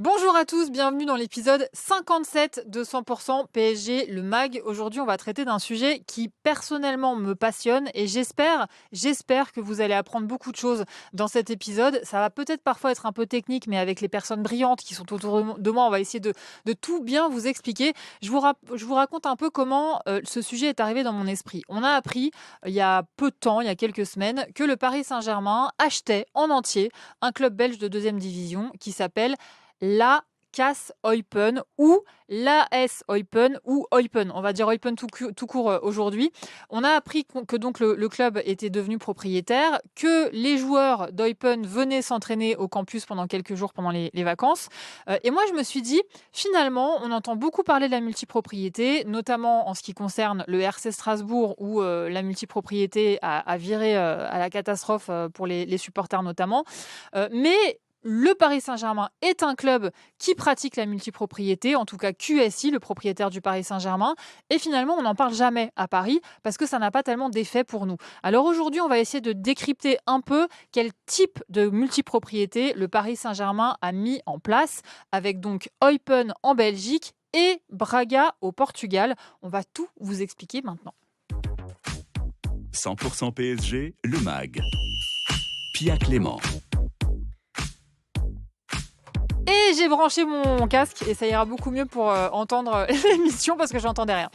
Bonjour à tous, bienvenue dans l'épisode 57 de 100% PSG, le MAG. Aujourd'hui, on va traiter d'un sujet qui personnellement me passionne et j'espère que vous allez apprendre beaucoup de choses dans cet épisode. Ça va peut-être parfois être un peu technique, mais avec les personnes brillantes qui sont autour de moi, on va essayer de tout bien vous expliquer. Je vous raconte un peu comment ce sujet est arrivé dans mon esprit. On a appris il y a peu de temps, il y a quelques semaines, que le Paris Saint-Germain achetait en entier un club belge de 2e division qui s'appelle l'AS Eupen ou l'AS Eupen ou Eupen. On va dire Eupen tout court aujourd'hui. On a appris que donc le club était devenu propriétaire, que les joueurs d'Eupen venaient s'entraîner au campus pendant quelques jours pendant les vacances. Et moi, je me suis dit, finalement, on entend beaucoup parler de la multipropriété, notamment en ce qui concerne le RC Strasbourg où la multipropriété a viré à la catastrophe pour les supporters notamment. Mais le Paris Saint-Germain est un club qui pratique la multipropriété, en tout cas QSI, le propriétaire du Paris Saint-Germain. Et finalement, on n'en parle jamais à Paris parce que ça n'a pas tellement d'effet pour nous. Alors aujourd'hui, on va essayer de décrypter un peu quel type de multipropriété le Paris Saint-Germain a mis en place avec donc Eupen en Belgique et Braga au Portugal. On va tout vous expliquer maintenant. 100% PSG, le MAG. Pia Clément. Et j'ai branché mon casque et ça ira beaucoup mieux pour entendre l'émission parce que j'entendais rien.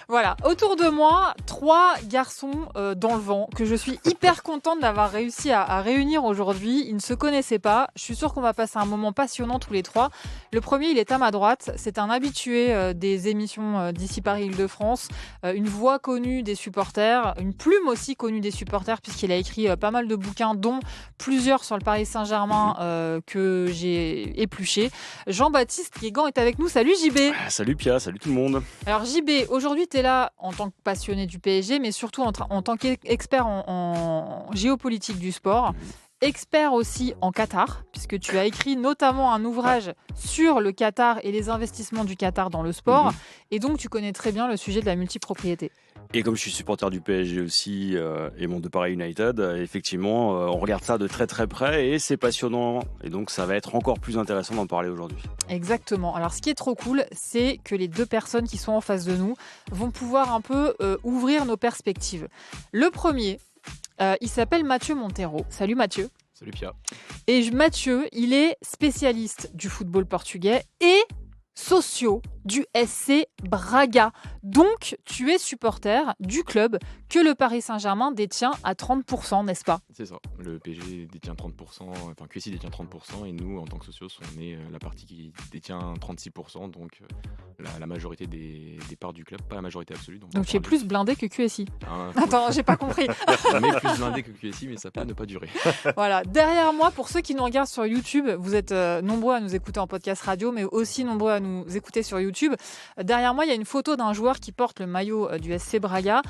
Voilà, autour de moi, 3 garçons dans le vent que je suis hyper contente d'avoir réussi à réunir aujourd'hui. Ils ne se connaissaient pas. Je suis sûre qu'on va passer un moment passionnant tous les 3. Le premier, il est à ma droite. C'est un habitué des émissions d'ici Paris-Île-de-France, une voix connue des supporters, une plume aussi connue des supporters puisqu'il a écrit pas mal de bouquins, dont plusieurs sur le Paris Saint-Germain que j'ai épluchés. Jean-Baptiste Guégan est avec nous. Salut JB. Salut Pia, salut tout le monde. Alors JB, aujourd'hui tu es là en tant que passionné du PSG, mais surtout en tant qu'expert en géopolitique du sport. Expert aussi en Qatar, puisque tu as écrit notamment un ouvrage sur le Qatar et les investissements du Qatar dans le sport. Et donc, tu connais très bien le sujet de la multipropriété. Et comme je suis supporter du PSG aussi et mon de Paris United, effectivement, on regarde ça de très très près et c'est passionnant. Et donc, ça va être encore plus intéressant d'en parler aujourd'hui. Exactement. Alors, ce qui est trop cool, c'est que les 2 personnes qui sont en face de nous vont pouvoir un peu ouvrir nos perspectives. Le premier, il s'appelle Mathieu Montero. Salut Mathieu. Salut Pia. Et Mathieu, il est spécialiste du football portugais et socio du SC Braga. Donc, tu es supporter du club que le Paris Saint-Germain détient à 30%, n'est-ce pas ? C'est ça. Le PSG détient 30%, enfin QSI détient 30% et nous, en tant que socios, on est la partie qui détient 36%, donc la majorité des parts du club, pas la majorité absolue. Donc tu es plus blindé que QSI. Hein, Attends, j'ai pas compris. On est plus blindé que QSI, mais ça peut ne pas durer. Voilà, derrière moi, pour ceux qui nous regardent sur YouTube, vous êtes nombreux à nous écouter en podcast radio, mais aussi nombreux à nous écouter sur YouTube. Derrière moi, il y a une photo d'un joueur qui porte le maillot du SC Braga.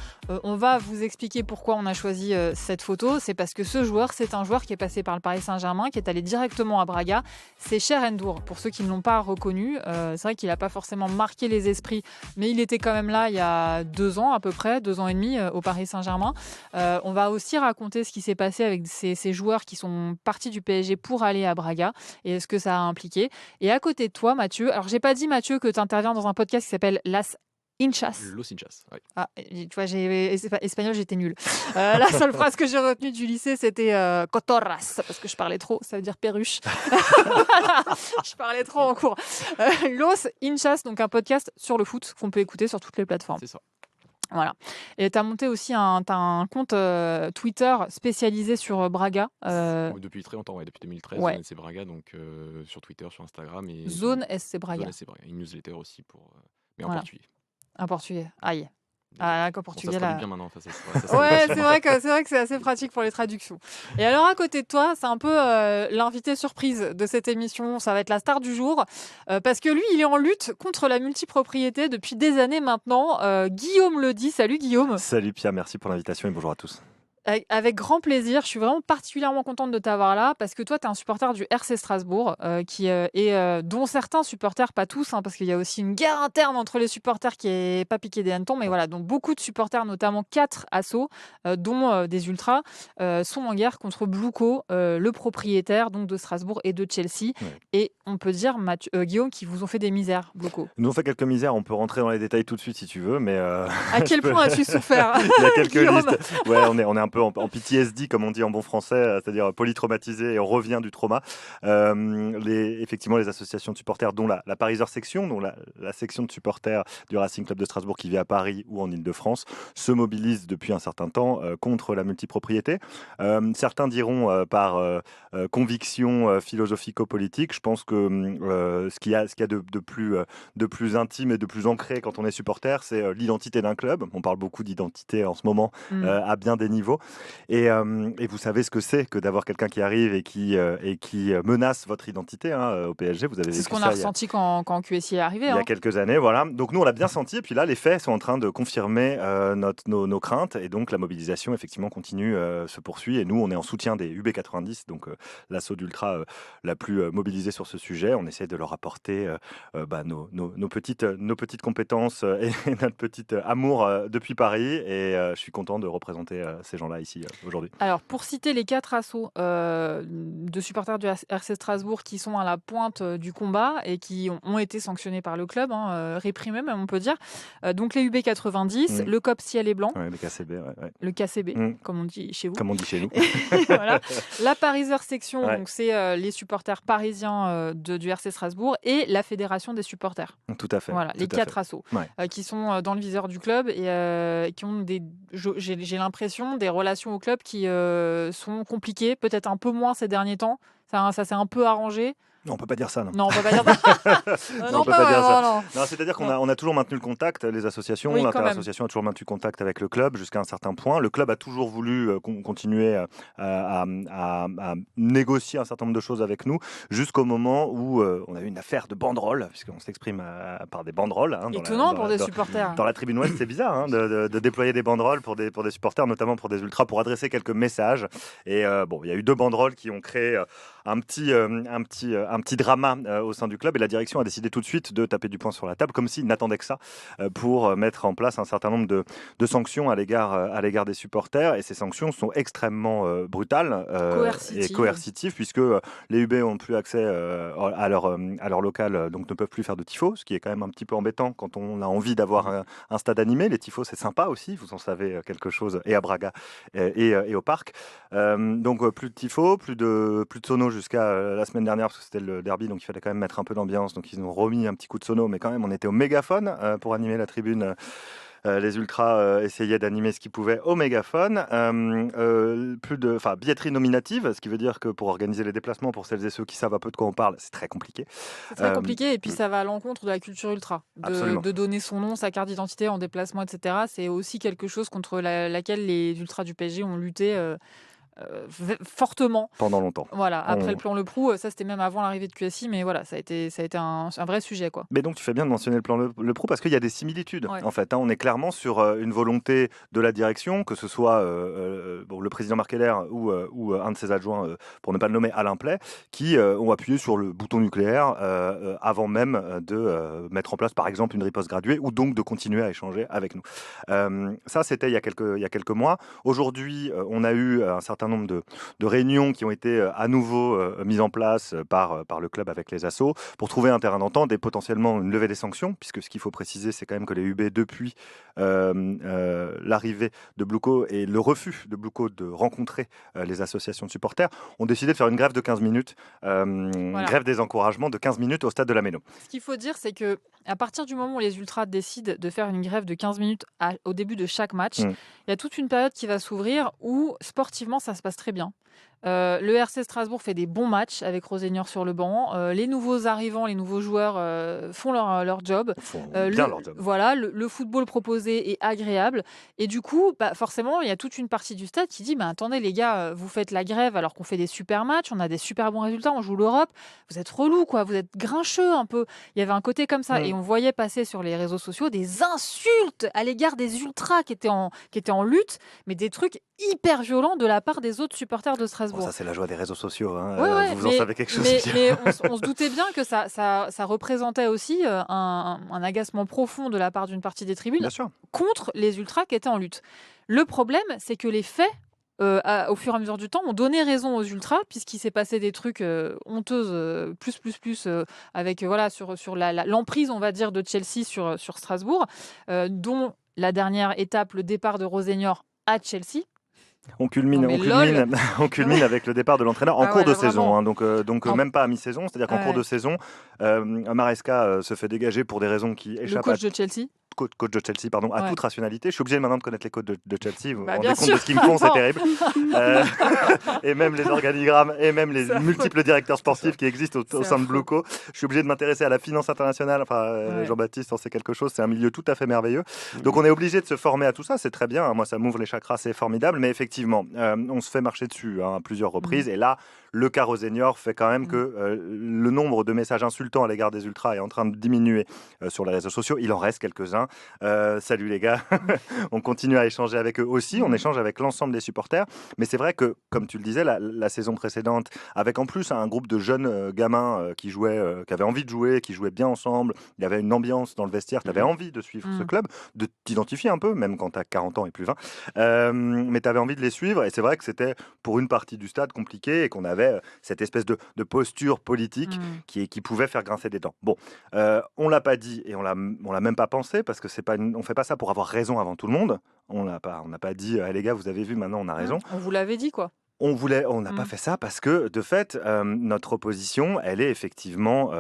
On va vous expliquer pourquoi on a choisi cette photo. C'est parce que ce joueur, c'est un joueur qui est passé par le Paris Saint-Germain, qui est allé directement à Braga. C'est Cher N'Dour. Pour ceux qui ne l'ont pas reconnu, c'est vrai qu'il n'a pas forcément marqué les esprits, mais il était quand même là il y a 2 ans à peu près, 2 ans et demi au Paris Saint-Germain. On va aussi raconter ce qui s'est passé avec ces joueurs qui sont partis du PSG pour aller à Braga et ce que ça a impliqué. Et à côté de toi, Mathieu, alors j'ai pas dit Mathieu que tu interviens dans un podcast qui s'appelle Las Hinchas. Los Hinchas, oui. Ah, tu vois, espagnol, j'étais nulle. La seule phrase que j'ai retenue du lycée, c'était cotorras, parce que je parlais trop, ça veut dire perruche. Je parlais trop en cours. Los Hinchas, donc un podcast sur le foot qu'on peut écouter sur toutes les plateformes. C'est ça. Voilà. Et tu as monté aussi un compte Twitter spécialisé sur Braga. Depuis très longtemps, depuis 2013, Ouais. Zone SC Braga, donc sur Twitter, sur Instagram. Et Zone SC Braga. Zone SC Braga. Une newsletter aussi, mais en Voilà. portugais. Un portugais. Aïe. Ah, d'accord, portugais ça se traduit là. bien maintenant. Ouais, c'est vrai que c'est assez pratique pour les traductions. Et alors à côté de toi, c'est un peu l'invité surprise de cette émission. Ça va être la star du jour parce que lui, il est en lutte contre la multipropriété depuis des années maintenant. Guillaume le dit. Salut Guillaume. Salut Pia, merci pour l'invitation et bonjour à tous. Avec grand plaisir. Je suis vraiment particulièrement contente de t'avoir là parce que toi, tu es un supporter du RC Strasbourg dont certains supporters, pas tous, hein, parce qu'il y a aussi une guerre interne entre les supporters qui est pas piqué des hannetons. Mais voilà, donc beaucoup de supporters, notamment 4 assos, dont des ultras, sont en guerre contre Bluco, le propriétaire donc de Strasbourg et de Chelsea. Ouais. Et on peut dire, Guillaume, qu'ils vous ont fait des misères, Bluco. Ils nous ont fait quelques misères, on peut rentrer dans les détails tout de suite si tu veux, mais À quel point as-tu souffert? il y a quelques Guillaume. listes. Ouais, on est un peu en PTSD, comme on dit en bon français, c'est-à-dire polytraumatisé, et on revient du trauma. Effectivement, les associations de supporters, dont la Pariser Section, dont la section de supporters du Racing Club de Strasbourg qui vit à Paris ou en Île-de-France, se mobilisent depuis un certain temps contre la multipropriété. Certains diront par conviction philosophico-politique. Je pense que ce qu'il y a de plus intime et de plus ancré quand on est supporter, c'est l'identité d'un club. On parle beaucoup d'identité en ce moment à bien des niveaux. Et vous savez ce que c'est que d'avoir quelqu'un qui arrive et qui menace votre identité au PSG. Vous avez C'est vécu ce qu'on ça a ressenti quand QSI est arrivé. il y a quelques années. Voilà. Donc nous, on l'a bien senti. Et puis là, les faits sont en train de confirmer nos craintes. Et donc la mobilisation, effectivement, continue, se poursuit. Et nous, on est en soutien des UB90, donc l'assaut d'ultra la plus mobilisée sur ce sujet. On essaie de leur apporter nos petites compétences et notre petit amour depuis Paris. Et je suis content de représenter ces gens-là ici aujourd'hui. Alors, pour citer les 4 assos de supporters du RC Strasbourg qui sont à la pointe du combat et qui ont été sanctionnés par le club, réprimés même on peut dire. Donc les UB90, le COP Ciel et Blanc, Ouais, le KCB, ouais. le KCB, comme on dit chez vous. Comme on dit chez nous. Voilà. La Pariser Section, Ouais. donc c'est les supporters parisiens du RC Strasbourg et la Fédération des supporters. Tout à fait. Voilà, tout les à 4 fait. assos Ouais. qui sont dans le viseur du club et qui ont j'ai l'impression, des relations au club qui sont compliquées, peut-être un peu moins ces derniers temps. Ça s'est un peu arrangé. Non, on peut pas dire ça, non. Non, on peut pas dire ça. Non, on peut pas dire ça. Non. Non, c'est-à-dire qu'on a toujours maintenu le contact, les associations, Oui, quand même. l'inter-association a toujours maintenu contact avec le club jusqu'à un certain point. Le club a toujours voulu continuer à négocier un certain nombre de choses avec nous, jusqu'au moment où on a eu une affaire de banderoles, puisqu'on s'exprime par des banderoles. Étonnant pour des supporters. Dans la tribune ouest, c'est bizarre de déployer des banderoles pour des supporters, notamment pour des ultras, pour adresser quelques messages. Et il y a eu 2 banderoles qui ont créé un petit drama au sein du club, et la direction a décidé tout de suite de taper du poing sur la table, comme s'ils n'attendaient que ça pour mettre en place un certain nombre de sanctions à l'égard des supporters. Et ces sanctions sont extrêmement brutales et coercitives, puisque les UB n'ont plus accès à leur local, donc ne peuvent plus faire de tifos, ce qui est quand même un petit peu embêtant quand on a envie d'avoir un stade animé. Les tifos, c'est sympa aussi, vous en savez quelque chose, et à Braga et au parc. Donc plus de tifos, plus de sonos jusqu'à la semaine dernière, parce que c'était le derby, donc il fallait quand même mettre un peu d'ambiance. Donc ils nous ont remis un petit coup de sono, mais quand même on était au mégaphone pour animer la tribune. Les ultras essayaient d'animer ce qu'ils pouvaient au mégaphone. Billetterie nominative, ce qui veut dire que pour organiser les déplacements, pour celles et ceux qui savent un peu de quoi on parle, c'est très compliqué. C'est très compliqué, et puis ça va à l'encontre de la culture ultra. De donner son nom, sa carte d'identité en déplacement, etc. C'est aussi quelque chose contre laquelle les ultras du PSG ont lutté fortement. Pendant longtemps. Voilà, après le plan Le Prou, ça c'était même avant l'arrivée de QSI, mais voilà, ça a été un vrai sujet, quoi. Mais donc tu fais bien de mentionner le plan Le Prou, parce qu'il y a des similitudes, Ouais. en fait. On est clairement sur une volonté de la direction, que ce soit le président Marc Heller ou un de ses adjoints, pour ne pas le nommer, Alain Play, qui ont appuyé sur le bouton nucléaire avant même de mettre en place, par exemple, une riposte graduée, ou donc de continuer à échanger avec nous. Ça, c'était il y a quelques mois. Aujourd'hui, on a eu un certain nombre de réunions qui ont été à nouveau mises en place par le club avec les assos pour trouver un terrain d'entente et potentiellement une levée des sanctions, puisque ce qu'il faut préciser, c'est quand même que les UB, depuis l'arrivée de Bluco et le refus de Bluco de rencontrer les associations de supporters, ont décidé de faire une grève de 15 minutes, grève des encouragements de 15 minutes au stade de la Méno. Ce qu'il faut dire, c'est que à partir du moment où les ultras décident de faire une grève de 15 minutes au début de chaque match, il y a toute une période qui va s'ouvrir où sportivement ça se passe très bien. Le RC Strasbourg fait des bons matchs avec Rosenior sur le banc. Les nouveaux arrivants, les nouveaux joueurs font leur job. Ils font bien leur job. Voilà, le football proposé est agréable. Et du coup, forcément, il y a toute une partie du stade qui dit attendez, les gars, vous faites la grève alors qu'on fait des super matchs, on a des super bons résultats, on joue l'Europe. Vous êtes relous, quoi. Vous êtes grincheux un peu. Il y avait un côté comme ça. Et on voyait passer sur les réseaux sociaux des insultes à l'égard des ultras qui étaient en lutte, mais des trucs hyper violents de la part des autres supporters de Strasbourg. Bon, ça, c'est la joie des réseaux sociaux. Hein. Ouais, vous en savez quelque chose. Mais on se doutait bien que ça représentait aussi un agacement profond de la part d'une partie des tribunes contre les ultras qui étaient en lutte. Le problème, c'est que les faits, au fur et à mesure du temps, ont donné raison aux ultras, puisqu'il s'est passé des trucs honteuses, plus, avec sur l'emprise, on va dire, de Chelsea sur Strasbourg, dont la dernière étape, le départ de Rosenior à Chelsea. On culmine avec le départ de l'entraîneur en cours de saison, hein, donc même pas à mi-saison, c'est-à-dire qu'en cours de saison, Maresca se fait dégager pour des raisons qui échappent le coach de Chelsea. Coach de Chelsea, à toute rationalité. Je suis obligé maintenant de connaître les coachs de Chelsea. Vous vous rendez compte sûr. de ce qu'ils me font, c'est terrible. Et même les organigrammes, et même les multiples directeurs sportifs qui existent au sein de Blueco. Je suis obligé de m'intéresser à la finance internationale. Jean-Baptiste en sait quelque chose. C'est un milieu tout à fait merveilleux. Donc on est obligé de se former à tout ça. C'est très bien. Moi, ça m'ouvre les chakras, c'est formidable. Mais effectivement, on se fait marcher dessus à plusieurs reprises. Et là, le cas Rosenior fait quand même que le nombre de messages insultants à l'égard des ultras est en train de diminuer sur les réseaux sociaux. Il en reste quelques-uns. Salut les gars, on continue à échanger avec eux aussi, on échange avec l'ensemble des supporters, mais c'est vrai que, comme tu le disais, la saison précédente, avec en plus un groupe de jeunes gamins qui avaient envie de jouer, qui jouaient bien ensemble, il y avait une ambiance dans le vestiaire, tu avais envie de suivre ce club, de t'identifier un peu, même quand tu as 40 ans et plus 20, mais tu avais envie de les suivre, et c'est vrai que c'était pour une partie du stade compliqué, et qu'on avait cette espèce de posture politique qui pouvait faire grincer des dents. Bon, on l'a pas dit, et on l'a même pas pensé, parce que on fait pas ça pour avoir raison avant tout le monde. On n'a pas dit les gars, vous avez vu, maintenant on a raison. On vous l'avait dit, quoi. On n'a pas fait ça parce que de fait notre opposition elle est effectivement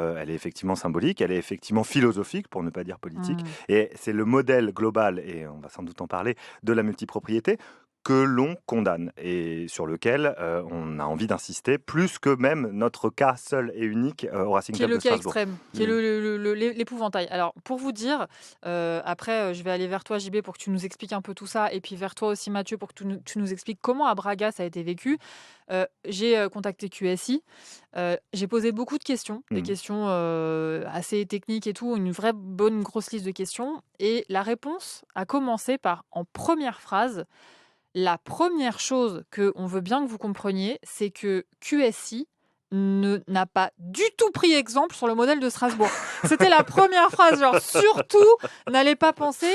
symbolique, elle est effectivement philosophique pour ne pas dire politique, et c'est le modèle global, et on va sans doute en parler, de la multipropriété que l'on condamne et sur lequel on a envie d'insister plus que même notre cas seul et unique au Racing Club de Strasbourg. Qui est le cas extrême, qui est l'épouvantail. Alors, pour vous dire, après, je vais aller vers toi, JB, pour que tu nous expliques un peu tout ça, et puis vers toi aussi, Mathieu, pour que tu nous expliques comment à Braga ça a été vécu. J'ai contacté QSI, j'ai posé beaucoup de questions, des questions assez techniques et tout, une vraie bonne grosse liste de questions, et la réponse a commencé par, en première phrase, la première chose qu'on veut bien que vous compreniez, c'est que QSI n'a pas du tout pris exemple sur le modèle de Strasbourg. C'était la première phrase, genre surtout n'allez pas penser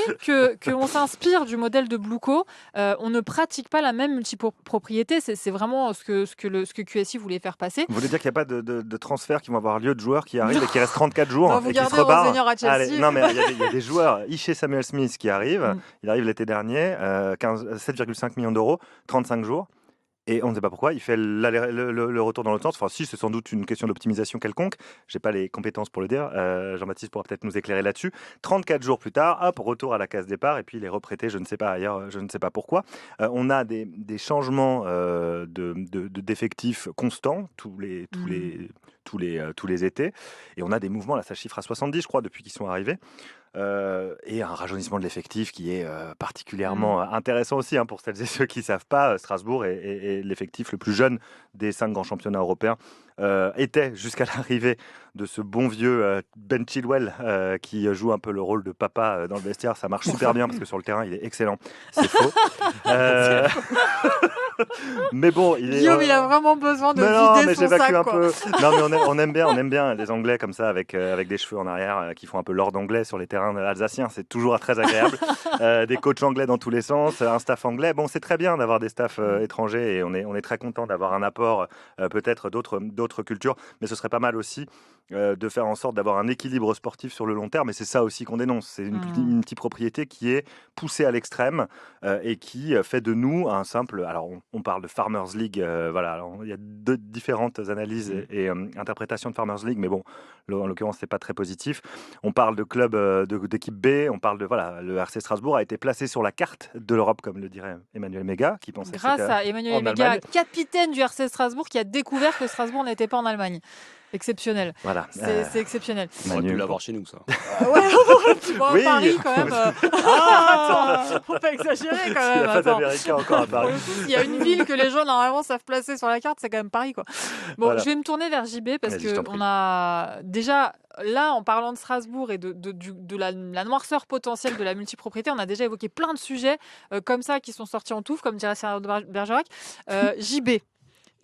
qu'on s'inspire du modèle de Blueco. On ne pratique pas la même multipropriété. C'est vraiment ce que QSI voulait faire passer. Vous voulez dire qu'il n'y a pas de transferts qui vont avoir lieu, de joueurs qui arrivent et qui restent 34 jours non, vous et qui se gardez rebarrent. Rosenior à Chelsea. Allez, non, mais il y a des joueurs, Ishé Samuel Smith qui arrive. Il arrive l'été dernier, 7,5 millions d'euros, 35 jours. Et on ne sait pas pourquoi, il fait le retour dans l'autre sens. Enfin, si, c'est sans doute une question d'optimisation quelconque. Je n'ai pas les compétences pour le dire. Jean-Baptiste pourra peut-être nous éclairer là-dessus. 34 jours plus tard, hop, retour à la case départ. Et puis, il est reprêté, je ne sais pas ailleurs, je ne sais pas pourquoi. On a des changements d'effectifs constants tous les étés. Et on a des mouvements, là, ça chiffre à 70, je crois, depuis qu'ils sont arrivés. Et un rajeunissement de l'effectif qui est particulièrement intéressant aussi pour celles et ceux qui ne savent pas. Strasbourg est l'effectif le plus jeune des 5 grands championnats européens. Était jusqu'à l'arrivée de ce bon vieux Ben Chilwell qui joue un peu le rôle de papa dans le vestiaire. Ça marche super bien parce que sur le terrain il est excellent. C'est faux. Mais bon, Guillaume, il a vraiment besoin de vider son sac. Un peu. Non, mais on aime bien les Anglais comme ça avec des cheveux en arrière qui font un peu Lord anglais sur les terrains alsaciens. C'est toujours très agréable. Des coachs anglais dans tous les sens, un staff anglais. Bon, c'est très bien d'avoir des staffs étrangers et on est très content d'avoir un apport peut-être d'autres cultures. Mais ce serait pas mal aussi de faire en sorte d'avoir un équilibre sportif sur le long terme, et c'est ça aussi qu'on dénonce. C'est une multipropriété qui est poussée à l'extrême et qui fait de nous un simple... Alors, on parle de Farmers League, voilà, alors, il y a différentes analyses et interprétations de Farmers League, mais bon, en l'occurrence, c'est pas très positif. On parle de club d'équipe B, on parle de... Voilà, le RC Strasbourg a été placé sur la carte de l'Europe, comme le dirait Emmanuel Méga, qui pensait Grâce que c'était à Emmanuel en Méga, Allemagne. capitaine du RC Strasbourg, qui a découvert que Strasbourg n'était pas en Allemagne. Exceptionnel. Voilà. C'est exceptionnel. On aurait pu l'avoir chez nous, ça. Ouais, tu vois, Oui. Paris quand même. Attends, faut pas exagérer quand Il n'y même. a pas Attends. d'Américains encore à Pour Paris. le coup, s'il y a une ville que les gens normalement savent placer sur la carte, c'est quand même Paris, quoi. Bon, Voilà. je vais me tourner vers JB parce Vas-y, je t'en que prie. on a déjà là, en parlant de Strasbourg et de la noirceur potentielle de la multipropriété, on a déjà évoqué plein de sujets comme ça qui sont sortis en touffe, comme dirait Sarah de Bergerac. JB,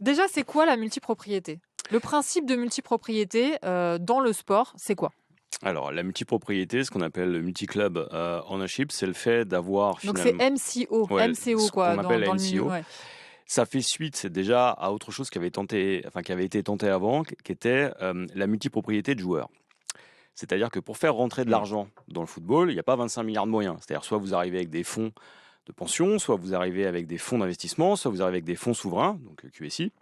déjà, c'est quoi la multipropriété ? Le principe de multipropriété dans le sport, c'est quoi ? Alors, la multipropriété, ce qu'on appelle le multi-club ownership, c'est le fait d'avoir Donc finalement... c'est MCO, Ouais, MCO ce quoi, qu'on appelle dans le milieu. MCO. Ouais. Ça fait suite déjà à autre chose qui avait été tenté avant, qui était la multipropriété de joueurs. C'est-à-dire que pour faire rentrer de l'argent dans le football, il n'y a pas 25 milliards de moyens. C'est-à-dire soit vous arrivez avec des fonds de pension, soit vous arrivez avec des fonds d'investissement, soit vous arrivez avec des fonds souverains, donc QSI.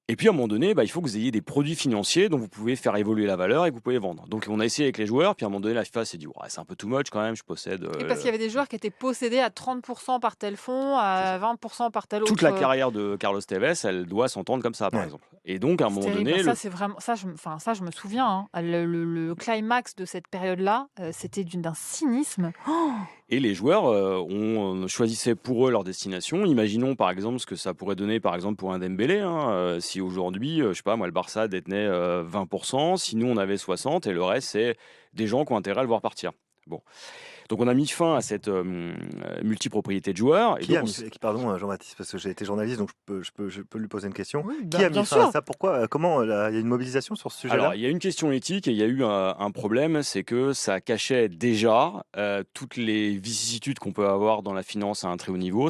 Et puis à un moment donné, il faut que vous ayez des produits financiers dont vous pouvez faire évoluer la valeur et que vous pouvez vendre. Donc on a essayé avec les joueurs, puis à un moment donné, la FIFA s'est dit c'est un peu too much quand même, je possède... Et parce qu'il y avait des joueurs qui étaient possédés à 30% par tel fonds, à 20% par tel autre. Toute la carrière de Carlos Tevez, elle doit s'entendre comme ça, par exemple. Et donc à un moment terrible. donné... Ça, c'est vraiment... ça, je me souviens. Hein. Le climax de cette période-là, c'était d'un cynisme. Oh, Et les joueurs choisissaient pour eux leur destination. Imaginons par exemple ce que ça pourrait donner par exemple pour un Dembélé. Si aujourd'hui, je sais pas moi, le Barça détenait 20%, si nous on avait 60%, et le reste c'est des gens qui ont intérêt à le voir partir. Bon. Donc on a mis fin à cette multipropriété de joueurs. Et Pardon Jean-Baptiste, parce que j'ai été journaliste, donc je peux lui poser une question. oui, Qui a mis bien fin sûr. à ça ? Pourquoi ? Comment ? Il y a une mobilisation sur ce sujet-là ? Alors, il y a une question éthique et il y a eu un problème, c'est que ça cachait déjà toutes les vicissitudes qu'on peut avoir dans la finance à un très haut niveau.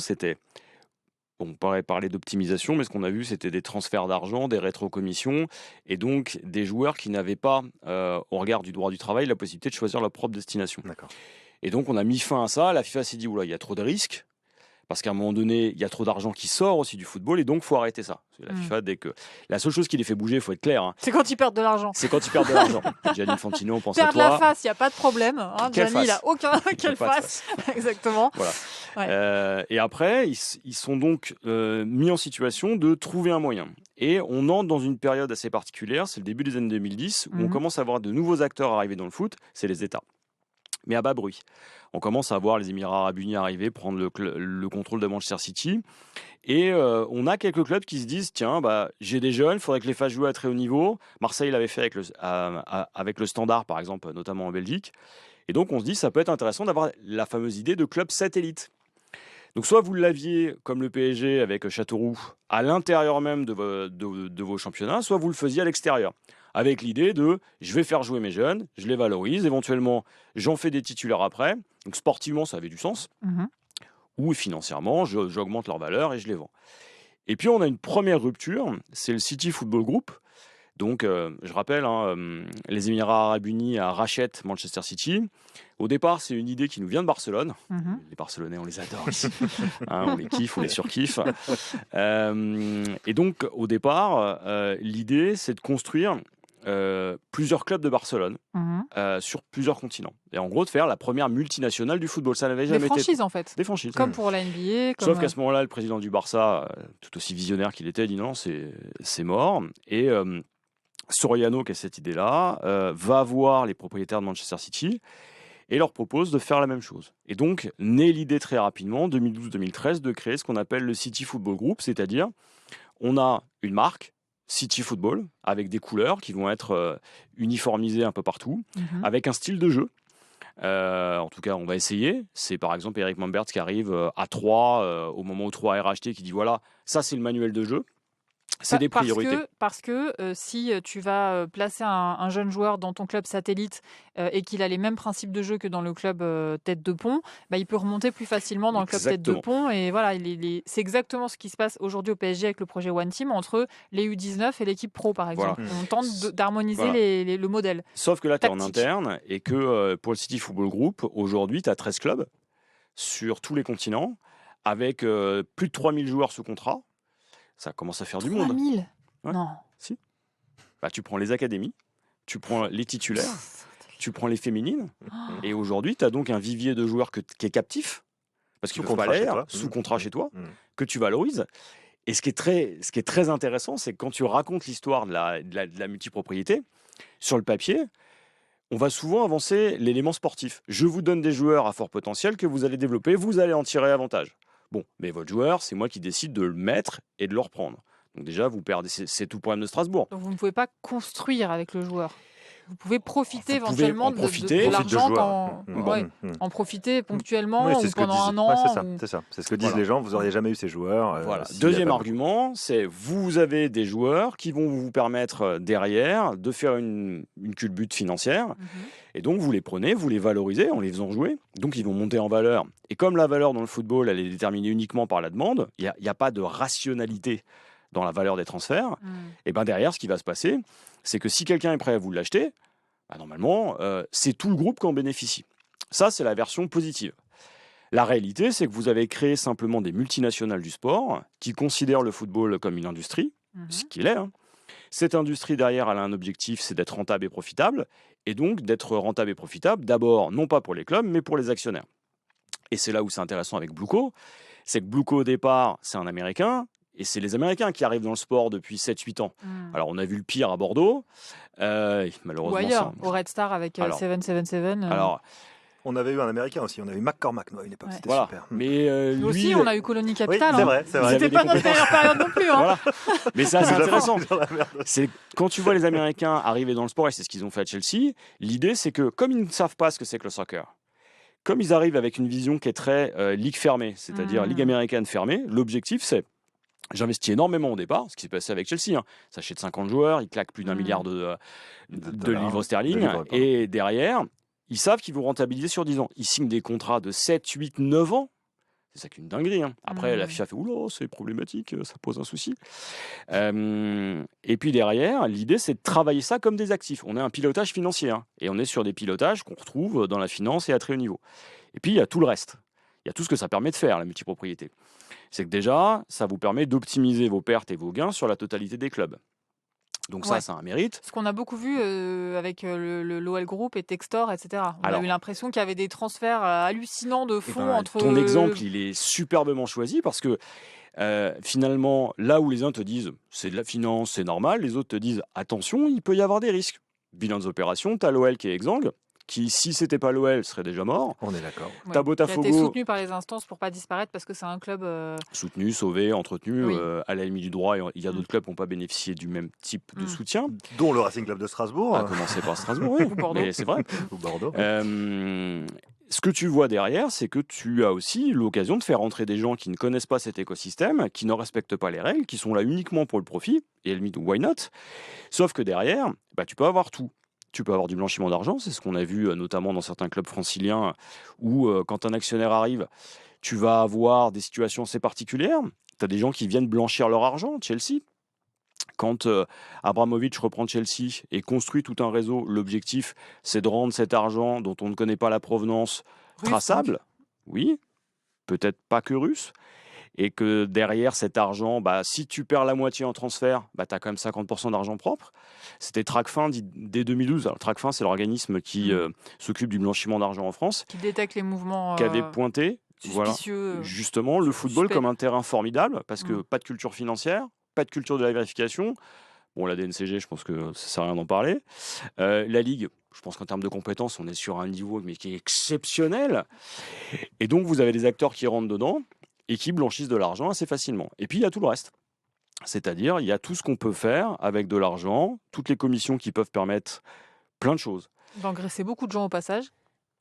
On pourrait parler d'optimisation, mais ce qu'on a vu, c'était des transferts d'argent, des rétrocommissions, et donc des joueurs qui n'avaient pas, au regard du droit du travail, la possibilité de choisir leur propre destination. D'accord. Et donc, on a mis fin à ça. La FIFA s'est dit, oula, il y a trop de risques. Parce qu'à un moment donné, il y a trop d'argent qui sort aussi du football et donc il faut arrêter ça. La FIFA, la seule chose qui les fait bouger, il faut être clair. Hein, c'est quand ils perdent de l'argent. c'est quand ils perdent de l'argent. Gianni Infantino, on pense à Perdre toi. la face, il n'y a pas de problème. Hein. Quelle Gianni, il n'a face. aucun... Quelle Pas de face. Exactement. Voilà. Ouais. Et après, ils sont donc mis en situation de trouver un moyen. Et on entre dans une période assez particulière, c'est le début des années 2010, où on commence à avoir de nouveaux acteurs arriver dans le foot, c'est les États. Mais à bas bruit. On commence à voir les Émirats Arabes Unis arriver, prendre le contrôle de Manchester City. Et on a quelques clubs qui se disent, tiens, j'ai des jeunes, il faudrait que les fasse jouer à très haut niveau. Marseille l'avait fait avec le Standard, par exemple, notamment en Belgique. Et donc on se dit, ça peut être intéressant d'avoir la fameuse idée de club satellite. Donc soit vous l'aviez, comme le PSG avec Châteauroux, à l'intérieur même de vos championnats, soit vous le faisiez à l'extérieur. Avec l'idée de, je vais faire jouer mes jeunes, je les valorise, éventuellement j'en fais des titulaires après. Donc sportivement, ça avait du sens. Ou financièrement, j'augmente leur valeur et je les vends. Et puis on a une première rupture, c'est le City Football Group. Donc je rappelle, les Émirats Arabes Unis rachètent Manchester City. Au départ, c'est une idée qui nous vient de Barcelone. Les Barcelonais, on les adore ici. On les kiffe, on les surkiffe. Et donc, au départ, l'idée, c'est de construire plusieurs clubs de Barcelone sur plusieurs continents. Et en gros, de faire la première multinationale du football. Ça n'avait jamais été... Des franchises, en fait. Des franchises. Comme pour la NBA. Sauf qu'à ce moment-là, le président du Barça, tout aussi visionnaire qu'il était, dit non, c'est mort. Et Soriano, qui a cette idée-là, va voir les propriétaires de Manchester City et leur propose de faire la même chose. Et donc, naît l'idée très rapidement, 2012-2013, de créer ce qu'on appelle le City Football Group, c'est-à-dire, on a une marque, City Football, avec des couleurs qui vont être uniformisées un peu partout, avec un style de jeu. En tout cas, on va essayer. C'est par exemple Eric Mamberts qui arrive à 3, au moment où 3 est racheté, qui dit voilà, ça c'est le manuel de jeu. C'est des priorités. Parce que si tu vas placer un jeune joueur dans ton club satellite et qu'il a les mêmes principes de jeu que dans le club tête de pont, il peut remonter plus facilement dans le club tête de Exactement. pont. Et voilà, c'est exactement ce qui se passe aujourd'hui au PSG avec le projet One Team entre les U19 et l'équipe pro, par Voilà. exemple. On tente d'harmoniser Voilà. le modèle. Sauf que là, tu es en Tactique. interne et que pour le City Football Group, aujourd'hui, tu as 13 clubs sur tous les continents avec plus de 3000 joueurs sous contrat. Ça commence à faire du monde. 3000 Ouais. Non. Si. Tu prends les académies, tu prends les titulaires, tu prends les féminines, et aujourd'hui, tu as donc un vivier de joueurs qui est captif, parce qu'ils Sous peuvent pas contrat chez l'air, toi. sous contrat chez toi, Mmh. que tu valorises. Et ce qui est très intéressant, c'est que quand tu racontes l'histoire de la multipropriété, sur le papier, on va souvent avancer l'élément sportif. Je vous donne des joueurs à fort potentiel que vous allez développer, vous allez en tirer avantage. Bon, mais votre joueur, c'est moi qui décide de le mettre et de le reprendre. Donc déjà, vous perdez, c'est tout le problème de Strasbourg. Donc vous ne pouvez pas construire avec le joueur. Vous pouvez profiter Vous pouvez éventuellement en profiter. de Profite de l'argent joueurs. ouais, en profiter ponctuellement Oui, ou c'est ce que pendant disent. un an. Ouais, c'est ça, ou- c'est ça. C'est ce que disent Voilà. les gens. Vous n'auriez jamais eu ces joueurs. Voilà. s'il y a Deuxième pas- argument, c'est vous avez des joueurs qui vont vous permettre derrière de faire une culbute financière. Mhm. Et donc, vous les prenez, vous les valorisez en les faisant jouer. Donc, ils vont monter en valeur. Et comme la valeur dans le football, elle est déterminée uniquement par la demande, il n'y a pas de rationalité dans la valeur des transferts. Mhm. Et bien derrière, ce qui va se passer, c'est que si quelqu'un est prêt à vous l'acheter, normalement, c'est tout le groupe qui en bénéficie. Ça, c'est la version positive. La réalité, c'est que vous avez créé simplement des multinationales du sport qui considèrent le football comme une industrie, Mhm. ce qu'il est. Cette industrie, derrière, elle a un objectif, c'est d'être rentable et profitable. Et donc, d'être rentable et profitable, d'abord, non pas pour les clubs, mais pour les actionnaires. Et c'est là où c'est intéressant avec Blueco. C'est que Blueco, au départ, c'est un Américain. Et c'est les Américains qui arrivent dans le sport depuis 7-8 ans. Mhm. Alors, on a vu le pire à Bordeaux. Ou Malheureusement, ailleurs, ça... au Red Star avec Alors, 777. Alors, On avait eu un Américain aussi. On avait eu McCormack, nous, à une époque. Ouais. C'était voilà. super. Mais Nous lui, aussi, on a eu Colonie Oui, Capital. c'est hein. vrai, c'est Ils vrai. avaient C'était des pas notre compétences. meilleure période non plus. Hein. Voilà. Mais c'est assez Nous avons intéressant. mis dans la merde. C'est quand tu vois les Américains arriver dans le sport, et c'est ce qu'ils ont fait à Chelsea, l'idée c'est que comme ils ne savent pas ce que c'est que le soccer, comme ils arrivent avec une vision qui est très ligue fermée, c'est-à-dire ligue américaine fermée, l'objectif c'est j'investis énormément au départ, ce qui s'est passé avec Chelsea. Ça achète 50 joueurs, ils claquent plus d'1 milliard de dollars, livres de sterling, livres, pardon. et derrière, ils savent qu'ils vont rentabiliser sur 10 ans. Ils signent des contrats de 7, 8, 9 ans. C'est ça qu'une dinguerie. Après, la FIFA fait « Oula, c'est problématique, ça pose un souci ». Et puis derrière, l'idée, c'est de travailler ça comme des actifs. On a un pilotage financier, et on est sur des pilotages qu'on retrouve dans la finance et à très haut niveau. Et puis, il y a tout le reste. Il y a tout ce que ça permet de faire, la multipropriété. C'est que déjà, ça vous permet d'optimiser vos pertes et vos gains sur la totalité des clubs. Donc ça, Ouais. c'est un mérite. Ce qu'on a beaucoup vu avec l'OL Group et Textor, etc. On Alors, a eu l'impression qu'il y avait des transferts hallucinants de fonds Ben, entre... ton exemple, il est superbement choisi parce que finalement, là où les uns te disent c'est de la finance, c'est normal, les autres te disent attention, il peut y avoir des risques. Bilan des opérations, tu as l'OL qui est exsangue, qui, si c'était pas l'OL, serait déjà mort. On est d'accord. Ouais, T'as qui a été Botafogo, soutenu par les instances pour pas disparaître parce que c'est un club... soutenu, sauvé, entretenu, Oui. à la limite du droit. Et il y a d'autres clubs qui n'ont pas bénéficié du même type de soutien, Dont le Racing Club de Strasbourg. à commencer par Strasbourg, oui. Ou Bordeaux. Mais c'est vrai. Ou Bordeaux. Ce que tu vois derrière, c'est que tu as aussi l'occasion de faire entrer des gens qui ne connaissent pas cet écosystème, qui ne respectent pas les règles, qui sont là uniquement pour le profit, et à la limite, why not? Sauf que derrière, tu peux avoir tout. Tu peux avoir du blanchiment d'argent, c'est ce qu'on a vu notamment dans certains clubs franciliens, où quand un actionnaire arrive, tu vas avoir des situations assez particulières. Tu as des gens qui viennent blanchir leur argent, Chelsea. Quand Abramovich reprend Chelsea et construit tout un réseau, l'objectif, c'est de rendre cet argent dont on ne connaît pas la provenance Russe, traçable. Oui, peut-être pas que russe. Et que derrière cet argent, si tu perds la moitié en transfert, tu as quand même 50% d'argent propre. C'était Tracfin dès 2012. Alors, Tracfin, c'est l'organisme qui s'occupe du blanchiment d'argent en France, qui détecte les mouvements qui avait pointé suspicieux. justement le football suspect. comme un terrain formidable, parce que pas de culture financière, pas de culture de la vérification. Bon, la DNCG, je pense que ça sert à rien d'en parler. La Ligue, je pense qu'en termes de compétences, on est sur un niveau mais qui est exceptionnel. Et donc, vous avez des acteurs qui rentrent dedans et qui blanchissent de l'argent assez facilement. Et puis, il y a tout le reste. C'est-à-dire, il y a tout ce qu'on peut faire avec de l'argent, toutes les commissions qui peuvent permettre plein de choses. D'engraisser beaucoup de gens au passage.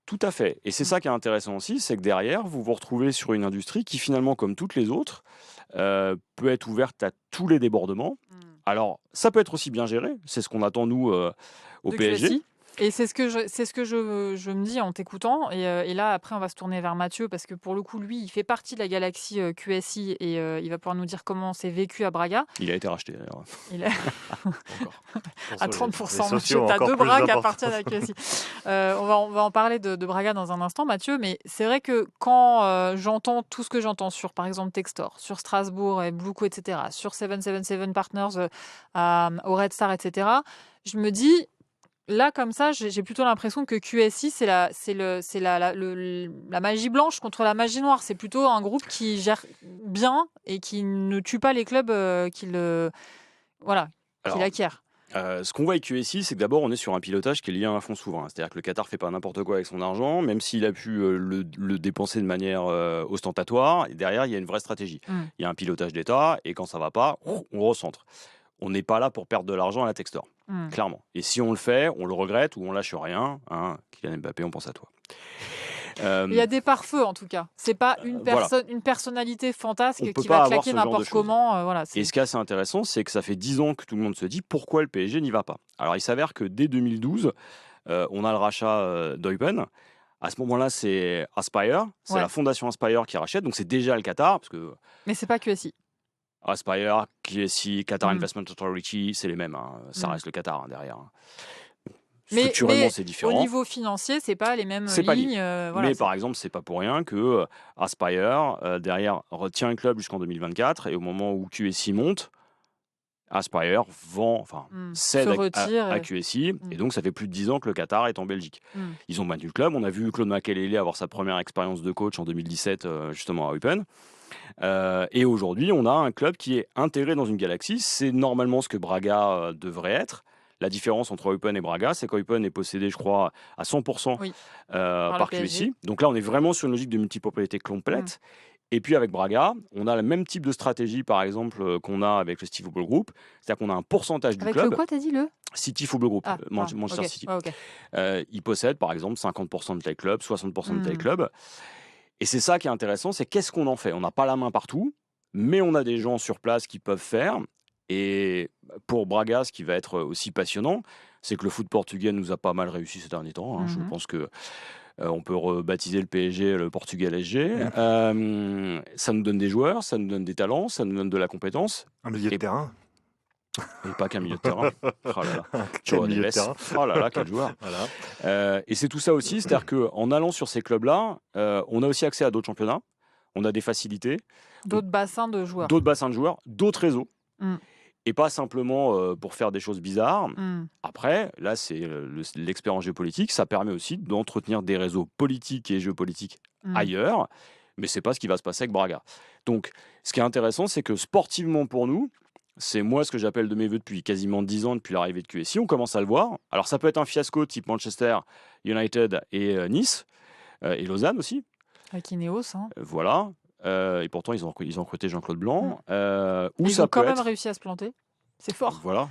Tout à fait. Et c'est ça qui est intéressant aussi, c'est que derrière, vous vous retrouvez sur une industrie qui finalement, comme toutes les autres, peut être ouverte à tous les débordements. Alors, ça peut être aussi bien géré, c'est ce qu'on attend nous au De PSG. QSI. Et c'est ce que je me dis en t'écoutant. Et là, après, on va se tourner vers Mathieu parce que pour le coup, lui, il fait partie de la galaxie QSI et il va pouvoir nous dire comment c'est vécu à Braga. Il a été racheté d'ailleurs. Il est Encore. à Les 30%. sociaux Tu as encore 2 plus bras qui importants. appartiennent à QSI. On va en parler de Braga dans un instant, Mathieu. Mais c'est vrai que quand j'entends tout ce que j'entends sur, par exemple, Textor, sur Strasbourg et Blueco, etc., sur 777 Partners au Red Star, etc., je me dis. Là, comme ça, j'ai plutôt l'impression que QSI, c'est la magie blanche contre la magie noire. C'est plutôt un groupe qui gère bien et qui ne tue pas les clubs qu'il Alors, acquiert. ce qu'on voit avec QSI, c'est que d'abord, on est sur un pilotage qui est lié à un fonds souverain. C'est-à-dire que le Qatar fait pas n'importe quoi avec son argent, même s'il a pu le dépenser de manière ostentatoire. Et derrière, il y a une vraie stratégie. Il y a un pilotage d'État, et quand ça va pas, on recentre. On n'est pas là pour perdre de l'argent à la Textor, clairement. Et si on le fait, on le regrette ou on lâche rien. Hein, Kylian Mbappé, on pense à toi. Il y a des pare-feux, en tout cas. C'est pas une personnalité fantasque qui va claquer n'importe comment. Et ce qui est assez intéressant, c'est que ça fait 10 ans que tout le monde se dit pourquoi le PSG n'y va pas. Alors, il s'avère que dès 2012, on a le rachat d'Eupen. À ce moment-là, c'est Aspire. C'est la fondation Aspire qui rachète. Donc, c'est déjà le Qatar. Mais c'est pas QSI. Aspire, QSI, Qatar Investment Authority, c'est les mêmes. Hein. Ça reste le Qatar derrière. Structurellement, c'est différent. Au niveau financier, c'est pas les mêmes lignes. Mais par exemple, c'est pas pour rien que Aspire derrière retient le club jusqu'en 2024 et au moment où QSI monte, Aspire cède à QSI et donc ça fait plus de 10 ans que le Qatar est en Belgique. Ils ont maintenu le club. On a vu Claude Makelele avoir sa première expérience de coach en 2017 justement à Eupen. Et aujourd'hui, on a un club qui est intégré dans une galaxie. C'est normalement ce que Braga devrait être. La différence entre Eupen et Braga, c'est qu'Eupen est possédé, je crois, à 100% par QSI. Donc là, on est vraiment sur une logique de multipropriété complète. Et puis avec Braga, on a le même type de stratégie, par exemple, qu'on a avec le City Football Group. C'est-à-dire qu'on a un pourcentage du club. Avec le quoi, t'as dit le City Football Group, Manchester City. Il possède, par exemple, 50% de tel club, 60% de tel club. Et c'est ça qui est intéressant, c'est qu'est-ce qu'on en fait. On n'a pas la main partout, mais on a des gens sur place qui peuvent faire. Et pour Braga, ce qui va être aussi passionnant, c'est que le foot portugais nous a pas mal réussi ces derniers temps. Hein. Je pense que on peut rebaptiser le PSG le Portugal SG. Ça nous donne des joueurs, ça nous donne des talents, ça nous donne de la compétence. Un milieu de terrain. Et pas qu'un milieu de terrain. Oh là là. Quel milieu de terrain. Oh là là, quel joueur. Voilà. Et c'est tout ça aussi, c'est-à-dire qu'en allant sur ces clubs-là, on a aussi accès à d'autres championnats, on a des facilités. D'autres bassins de joueurs. D'autres réseaux. Et pas simplement pour faire des choses bizarres. Après, là, c'est l'expérience géopolitique. Ça permet aussi d'entretenir des réseaux politiques et géopolitiques ailleurs. Mais c'est pas ce qui va se passer avec Braga. Donc, ce qui est intéressant, c'est que sportivement pour nous, c'est moi ce que j'appelle de mes voeux depuis quasiment 10 ans, depuis l'arrivée de QSI. On commence à le voir. Alors, ça peut être un fiasco type Manchester United et Nice, et Lausanne aussi. Avec Ineos. Hein. Voilà. Et pourtant, ils ont recruté Jean-Claude Blanc. Ils ont quand même réussi à se planter. C'est fort. Voilà.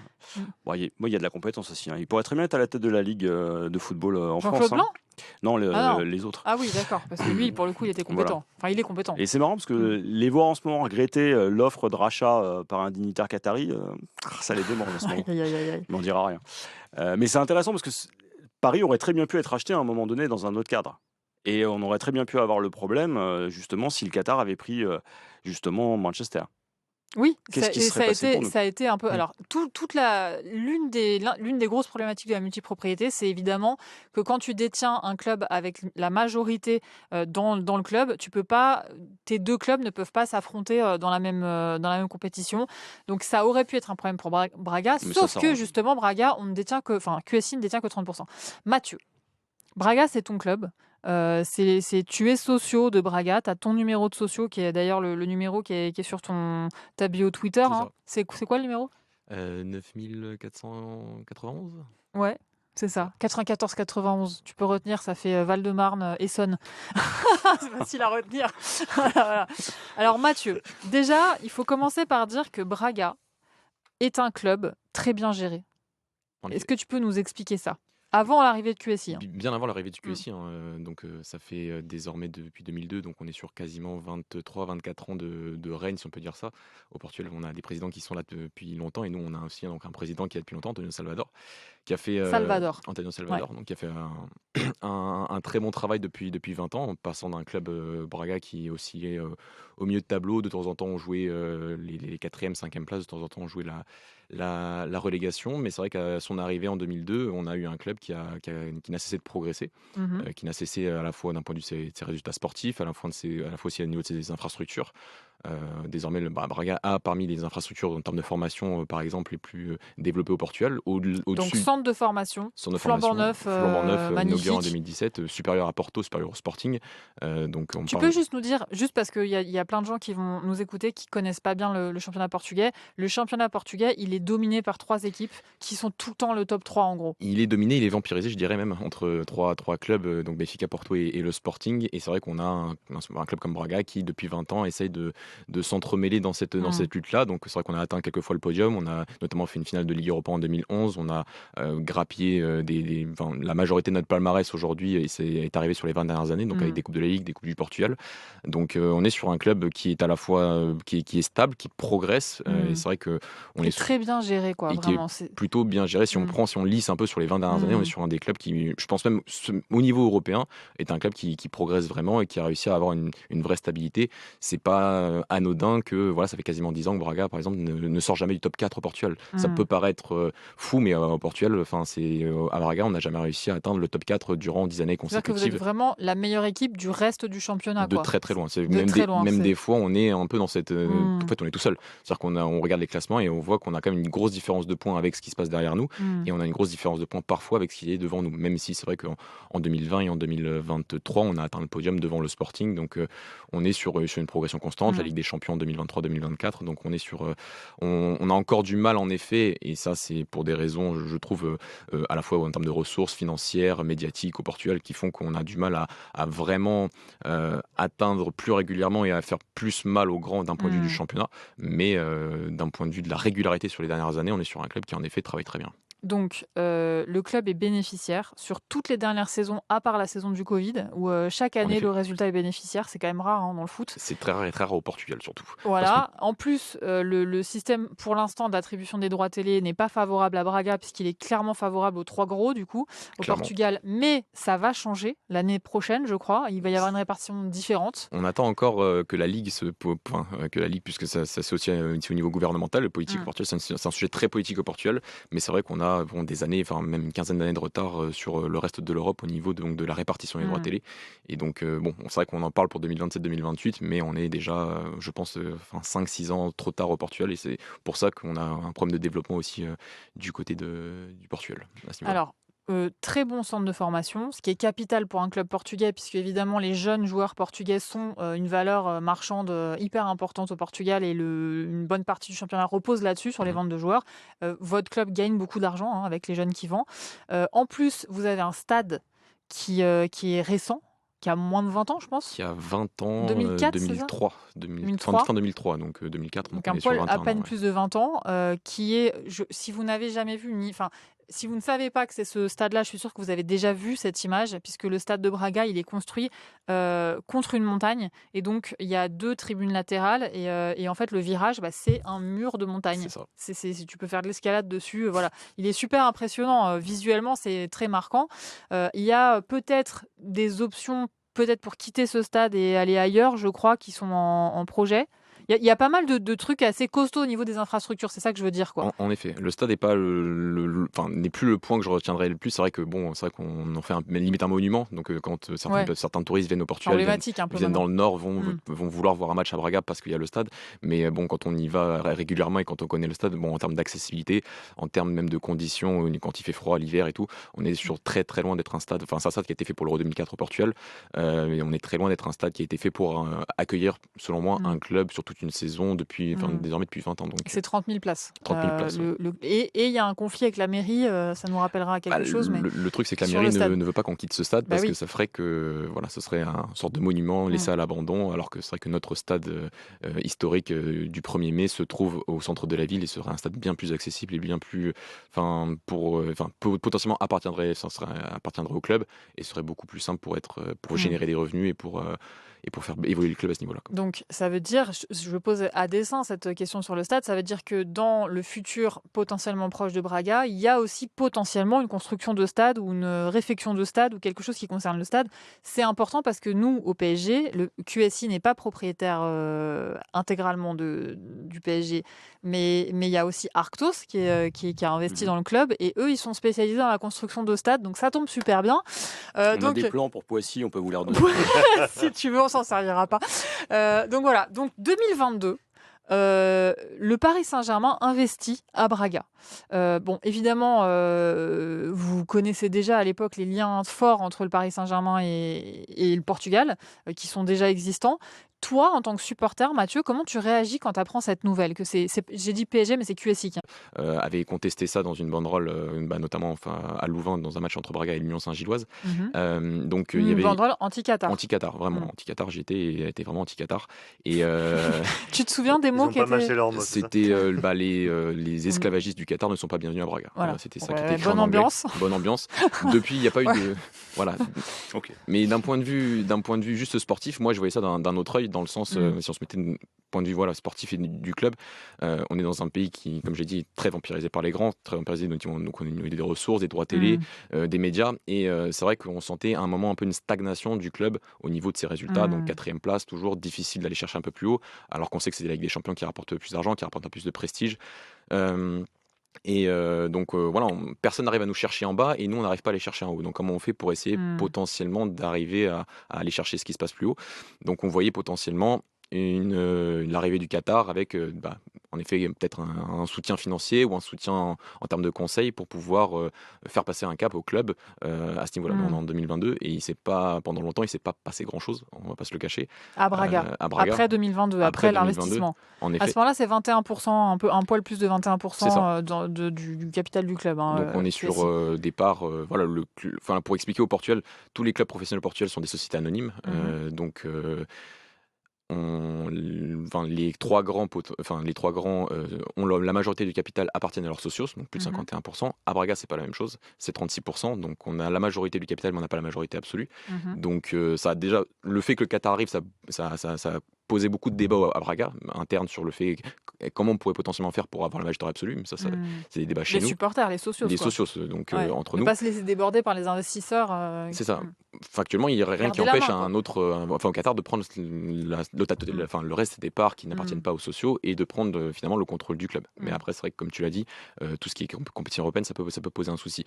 Bon, il y a de la compétence aussi. Hein. Il pourrait très bien être à la tête de la Ligue de football en France. Jean-Claude Blanc non, les autres. Ah oui, d'accord. Parce que lui, pour le coup, il était compétent. Voilà. Enfin, il est compétent. Et c'est marrant parce que les voir en ce moment regretter l'offre de rachat par un dignitaire qatari, ça les démange en ce moment. Il m'en dira rien. Mais c'est intéressant parce que Paris aurait très bien pu être racheté à un moment donné dans un autre cadre. Et on aurait très bien pu avoir le problème, justement, si le Qatar avait pris, justement, Manchester. Oui, Qu'est-ce qui serait passé pour nous ? Ça a été un peu. Alors, l'une des grosses problématiques de la multipropriété, c'est évidemment que quand tu détiens un club avec la majorité dans le club, tes deux clubs ne peuvent pas s'affronter dans la même compétition. Donc, ça aurait pu être un problème pour Braga, mais sauf que justement, Braga, QSI ne détient que 30%. Mathieu, Braga, c'est ton club. Tu es socio de Braga, tu as ton numéro de socio qui est d'ailleurs le numéro qui est sur ta bio Twitter. C'est quoi le numéro 9491. Ouais, c'est ça. 94-91. Tu peux retenir, ça fait Val-de-Marne, Essonne. C'est facile à retenir. Voilà. Alors Mathieu, déjà, il faut commencer par dire que Braga est un club très bien géré. Est-ce que tu peux nous expliquer ça ? Avant l'arrivée de QSI. Bien avant l'arrivée du QSI, donc ça fait désormais depuis 2002, donc on est sur quasiment 23-24 ans de règne, si on peut dire ça. Au Portugal, on a des présidents qui sont là depuis longtemps, et nous, on a aussi donc, un président qui est là depuis longtemps, António Salvador, qui a fait Salvador. António Salvador, donc qui a fait un très bon travail depuis 20 ans, en passant d'un club Braga qui oscillait au milieu de tableau. De temps en temps, on jouait les 4e, 5e places, de temps en temps, on jouait la relégation. Mais c'est vrai qu'à son arrivée en 2002, on a eu un club qui n'a cessé de progresser, qui n'a cessé à la fois d'un point de vue de ses résultats sportifs, à la fois aussi au niveau de ses infrastructures. Désormais, Braga a parmi les infrastructures en termes de formation, par exemple, les plus développées au Portugal. Donc centre de formation, flambant neuf, inauguré en magnifique. 2017, supérieur à Porto, supérieur au Sporting. Tu peux juste nous dire, juste parce qu'il y a plein de gens qui vont nous écouter qui connaissent pas bien le championnat portugais. Le championnat portugais, il est dominé par 3 équipes qui sont tout le temps le top 3 en gros. Il est dominé, il est vampirisé, je dirais même, entre trois clubs, donc Benfica, Porto et le Sporting. Et c'est vrai qu'on a un club comme Braga qui, depuis 20 ans, essaye de s'entremêler dans cette lutte-là. Donc c'est vrai qu'on a atteint quelques fois le podium. On a notamment fait une finale de Ligue Europa en 2011. On a grappillé la majorité de notre palmarès aujourd'hui est arrivé sur les 20 dernières années, donc avec des Coupes de la Ligue, des Coupes du Portugal. Donc on est sur un club qui est à la fois qui est stable, qui progresse. Et c'est vrai que on est très bien géré, quoi. Vraiment, qui est plutôt bien géré. Si on lisse un peu sur les 20 dernières années, on est sur un des clubs qui, je pense même au niveau européen, est un club qui progresse vraiment et qui a réussi à avoir une vraie stabilité. C'est pas anodin que ça fait quasiment 10 ans que Braga, par exemple, ne sort jamais du top 4 au Portugal. Ça peut paraître fou, mais au Portugal, à Braga, on n'a jamais réussi à atteindre le top 4 durant 10 années consécutives. C'est-à-dire que vous êtes vraiment la meilleure équipe du reste du championnat, de quoi. très très loin. Même Des fois, on est un peu dans cette. En fait, on est tout seul. C'est-à-dire qu'on regarde les classements et on voit qu'on a quand même une grosse différence de points avec ce qui se passe derrière nous, et on a une grosse différence de points parfois avec ce qui est devant nous. Même si c'est vrai qu'en 2020 et en 2023, on a atteint le podium devant le Sporting. Donc, on est sur une progression constante. La Ligue des Champions en 2023-2024. Donc, on est on a encore du mal en effet, et ça c'est pour des raisons, je trouve, à la fois en termes de ressources financières, médiatiques au Portugal, qui font qu'on a du mal à vraiment atteindre plus régulièrement et à faire plus mal aux grands d'un point de vue du championnat. Mais d'un point de vue de la régularité sur les dernières années, on est sur un club qui en effet travaille très bien. Donc, le club est bénéficiaire sur toutes les dernières saisons, à part la saison du Covid, où chaque année le résultat est bénéficiaire. C'est quand même rare dans le foot. C'est très rare et très rare au Portugal surtout. Voilà. En plus, le système pour l'instant d'attribution des droits télé n'est pas favorable à Braga, puisqu'il est clairement favorable aux 3 gros du coup au Portugal. Mais ça va changer l'année prochaine, je crois. Il va y avoir une répartition différente. On attend encore que la Ligue puisque ça c'est aussi au niveau gouvernemental, le politique au Portugal, c'est un sujet très politique au Portugal. Mais c'est vrai qu'on a des années, même une quinzaine d'années de retard sur le reste de l'Europe au niveau de la répartition des droits télé. Et donc, c'est vrai qu'on en parle pour 2027-2028, mais on est déjà, je pense, 5-6 ans trop tard au Portugal. Et c'est pour ça qu'on a un problème de développement aussi du côté du Portugal. Alors, très bon centre de formation, ce qui est capital pour un club portugais, puisque évidemment les jeunes joueurs portugais sont une valeur marchande hyper importante au Portugal, et une bonne partie du championnat repose là-dessus, sur les ventes de joueurs. Votre club gagne beaucoup d'argent avec les jeunes qui vendent. En plus, vous avez un stade qui est récent, qui a moins de 20 ans, je pense. Qui a 20 ans, 2004, 2003. Fin 2003, donc 2004. Donc un poil à peine plus de 20 ans, qui est, si vous n'avez jamais vu, si vous ne savez pas que c'est ce stade-là, je suis sûre que vous avez déjà vu cette image, puisque le stade de Braga, il est construit contre une montagne. Et donc, il y a 2 tribunes latérales. Et en fait, le virage, c'est un mur de montagne. C'est ça. Tu peux faire de l'escalade dessus. Voilà. Il est super impressionnant. Visuellement, c'est très marquant. Il y a peut-être des options pour quitter ce stade et aller ailleurs, je crois, qui sont en projet. Il y a pas mal de trucs assez costauds au niveau des infrastructures, c'est ça que je veux dire, quoi. En effet, le stade n'est pas n'est plus le point que je retiendrai le plus. C'est vrai qu'on en fait limite un monument. Donc quand certains touristes viennent au Portugal, viennent dans le nord, vont vouloir voir un match à Braga parce qu'il y a le stade. Mais quand on y va régulièrement et quand on connaît le stade, en termes d'accessibilité, en termes même de conditions, quand il fait froid l'hiver et tout, on est sur très très loin d'être un stade. Enfin, c'est un stade qui a été fait pour l'Euro 2004 au Portugal. Et on est très loin d'être un stade qui a été fait pour accueillir, selon moi, un club, surtout toute une saison désormais depuis 20 ans. Donc, c'est 30 000 places. 30 000 places. Et il y a un conflit avec la mairie, ça nous rappellera quelque chose. Mais le truc, c'est que la mairie ne veut pas qu'on quitte ce stade parce que ça ferait que ce serait une sorte de monument laissé à l'abandon, alors que c'est vrai que notre stade historique du 1er mai se trouve au centre de la ville et serait un stade bien plus accessible et bien plus, potentiellement appartiendrait au club et serait beaucoup plus simple pour générer des revenus et pour faire évoluer le club à ce niveau-là. Donc, ça veut dire, je pose à dessein cette question sur le stade, ça veut dire que dans le futur potentiellement proche de Braga, il y a aussi potentiellement une construction de stade ou une réfection de stade ou quelque chose qui concerne le stade. C'est important parce que nous, au PSG, le QSI n'est pas propriétaire intégralement du PSG, mais il y a aussi Arctos qui a investi dans le club et eux, ils sont spécialisés dans la construction de stades, donc ça tombe super bien. On a des plans pour Poissy, on peut vous les redonner. Si tu veux, on s'en servira pas. Donc voilà, donc 2022. Le Paris Saint-Germain investit à Braga. Évidemment, vous connaissez déjà à l'époque les liens forts entre le Paris Saint-Germain et le Portugal, qui sont déjà existants. Toi, en tant que supporter, Mathieu, comment tu réagis quand tu apprends cette nouvelle que j'ai dit PSG, mais c'est QSI avait contesté ça dans une banderole, notamment à Louvain, dans un match entre Braga et l'Union Saint-Gilloise. Donc, il y avait banderole anti-Qatar. Anti-Qatar, vraiment. Anti-Qatar, j'étais vraiment anti-Qatar. Et, tu te souviens des mots qui étaient... C'était les esclavagistes du Qatar ne sont pas bienvenus à Braga. Voilà. C'était ça qui était écrit bonne en anglais. Bonne ambiance. Depuis, il n'y a pas eu de... Voilà. Okay. Mais d'un point de vue juste sportif, moi, je voyais ça d'un autre œil, dans le sens, si on se mettait d'un point de vue sportif et du club, on est dans un pays qui, comme j'ai dit, est très vampirisé par les grands, très vampirisé, donc on a des ressources, des droits télé, des médias, et c'est vrai qu'on sentait à un moment un peu une stagnation du club au niveau de ses résultats, donc 4e place, toujours difficile d'aller chercher un peu plus haut, alors qu'on sait que c'est la Ligue des Champions qui rapporte plus d'argent, qui rapporte un peu plus de prestige. Personne n'arrive à nous chercher en bas et nous on n'arrive pas à aller chercher en haut. Donc comment on fait pour essayer potentiellement d'arriver à aller chercher ce qui se passe plus haut? Donc on voyait potentiellement l'arrivée du Qatar avec en effet peut-être un soutien financier ou un soutien en termes de conseils pour pouvoir faire passer un cap au club à ce niveau-là. On est en 2022 et pendant longtemps il ne s'est pas passé grand-chose, on va pas se le cacher. À Braga. Après 2022, après l'investissement. En effet. À ce moment-là, c'est 21%, un poil plus de 21% du capital du club. Donc on est sur des parts. Pour expliquer au Portugal, tous les clubs professionnels au Portugal sont des sociétés anonymes. Les trois grands ont la majorité du capital appartiennent à leurs socios, donc plus de 51%. À Braga, c'est pas la même chose, c'est 36%. Donc on a la majorité du capital, mais on n'a pas la majorité absolue. Donc ça a déjà le fait que le Qatar arrive, ça a posé beaucoup de débats à Braga internes sur le fait comment on pourrait potentiellement faire pour avoir la majorité absolue. Mais ça c'est des débats chez nous. Les supporters, les socios. Les socios, donc entre nous. Ne pas se laisser déborder par les investisseurs. C'est ça. Factuellement, il n'y aurait rien qui empêche au Qatar de prendre le reste des parts qui n'appartiennent pas aux sociaux et de prendre finalement le contrôle du club. Mais après, c'est vrai que comme tu l'as dit, tout ce qui est compétition européenne, ça peut poser un souci.